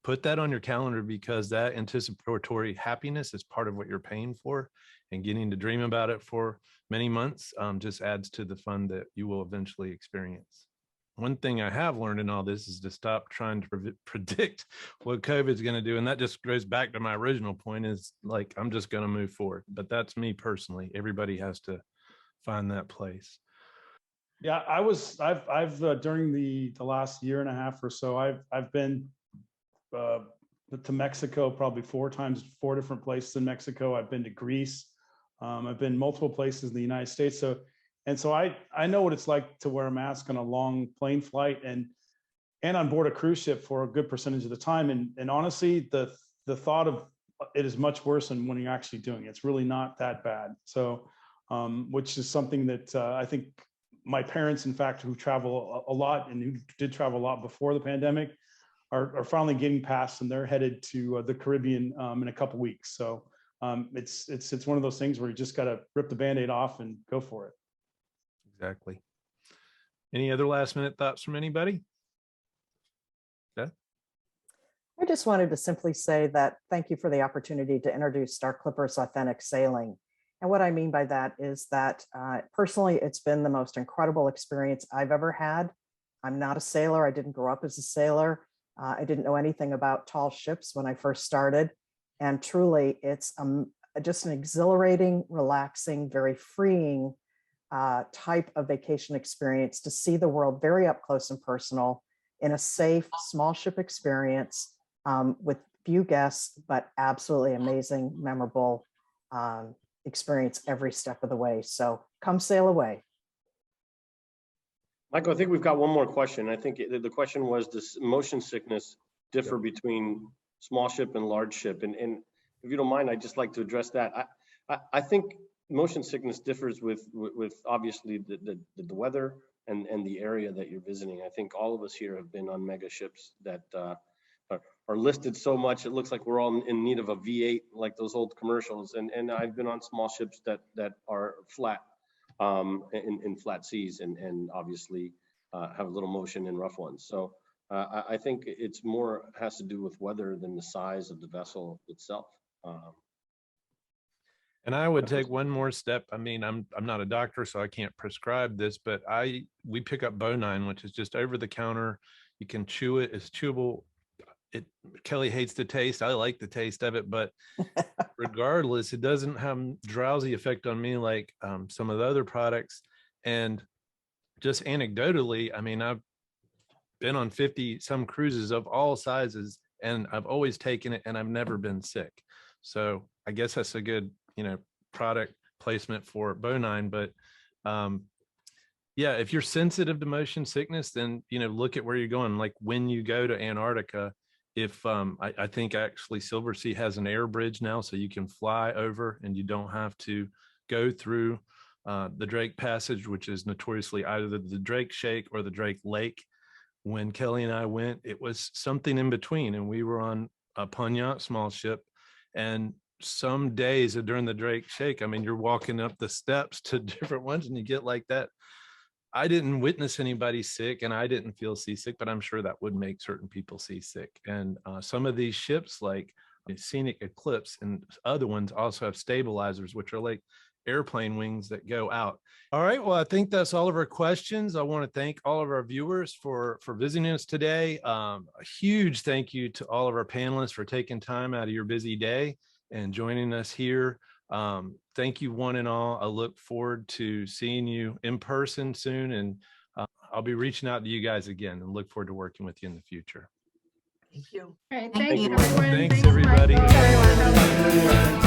put that on your calendar, because that anticipatory happiness is part of what you're paying for, and getting to dream about it for many months just adds to the fun that you will eventually experience. One thing I have learned in all this is to stop trying to predict what COVID is going to do. And that just goes back to my original point, is like, I'm just going to move forward. But that's me personally. Everybody has to find that place. Yeah, I've during the last year and a half or so, I've been to Mexico probably 4 times, 4 different places in Mexico. I've been to Greece. I've been multiple places in the United States. So I know what it's like to wear a mask on a long plane flight and on board a cruise ship for a good percentage of the time. And honestly, the thought of it is much worse than when you're actually doing it. It's really not that bad. So, which is something that I think my parents, in fact, who travel a lot and who did travel a lot before the pandemic, are finally getting past, and they're headed to the Caribbean in a couple weeks. So it's one of those things where you just got to rip the Band-Aid off and go for it. Exactly. Any other last minute thoughts from anybody? Yeah. I just wanted to simply say that thank you for the opportunity to introduce Star Clipper's Authentic Sailing. And what I mean by that is that personally, it's been the most incredible experience I've ever had. I'm not a sailor. I didn't grow up as a sailor. I didn't know anything about tall ships when I first started. And truly, it's just an exhilarating, relaxing, very freeing type of vacation experience to see the world very up close and personal in a safe, small ship experience with few guests, but absolutely amazing, memorable experience every step of the way. So come sail away. Michael, I think we've got one more question. I think the question was, does motion sickness differ between small ship and large ship? And if you don't mind, I'd just like to address that. I think motion sickness differs with obviously the weather and the area that you're visiting. I think all of us here have been on mega ships that are listed so much, it looks like we're all in need of a V8, like those old commercials. And I've been on small ships that are flat, in flat seas, and obviously have a little motion in rough ones. So I think it's more has to do with weather than the size of the vessel itself. And I would take one more step. I mean, I'm not a doctor, so I can't prescribe this, but we pick up Bonine, which is just over the counter. You can chew it. It's chewable. Kelly hates the taste. I like the taste of it, but regardless, it doesn't have drowsy effect on me like some of the other products. And just anecdotally, I mean, I've been on 50 some cruises of all sizes, and I've always taken it, and I've never been sick. So I guess that's a good, product placement for Bonine. But yeah, if you're sensitive to motion sickness, then, look at where you're going. Like when you go to Antarctica, if I think actually Silversea has an air bridge now, so you can fly over and you don't have to go through the Drake Passage, which is notoriously either the Drake Shake or the Drake Lake. When Kelly and I went, it was something in between, and we were on a Ponant small ship, and some days during the Drake Shake, I mean, you're walking up the steps to different ones and you get like that. I didn't witness anybody sick, and I didn't feel seasick, but I'm sure that would make certain people seasick. And some of these ships like Scenic Eclipse and other ones also have stabilizers, which are like airplane wings that go out. All right. Well, I think that's all of our questions. I want to thank all of our viewers for visiting us today. A huge thank you to all of our panelists for taking time out of your busy day and joining us here. Thank you one and all. I look forward to seeing you in person soon, and I'll be reaching out to you guys again and look forward to working with you in the future. Thank you. All right, Thank thanks you. everyone. Thanks everybody. Michael.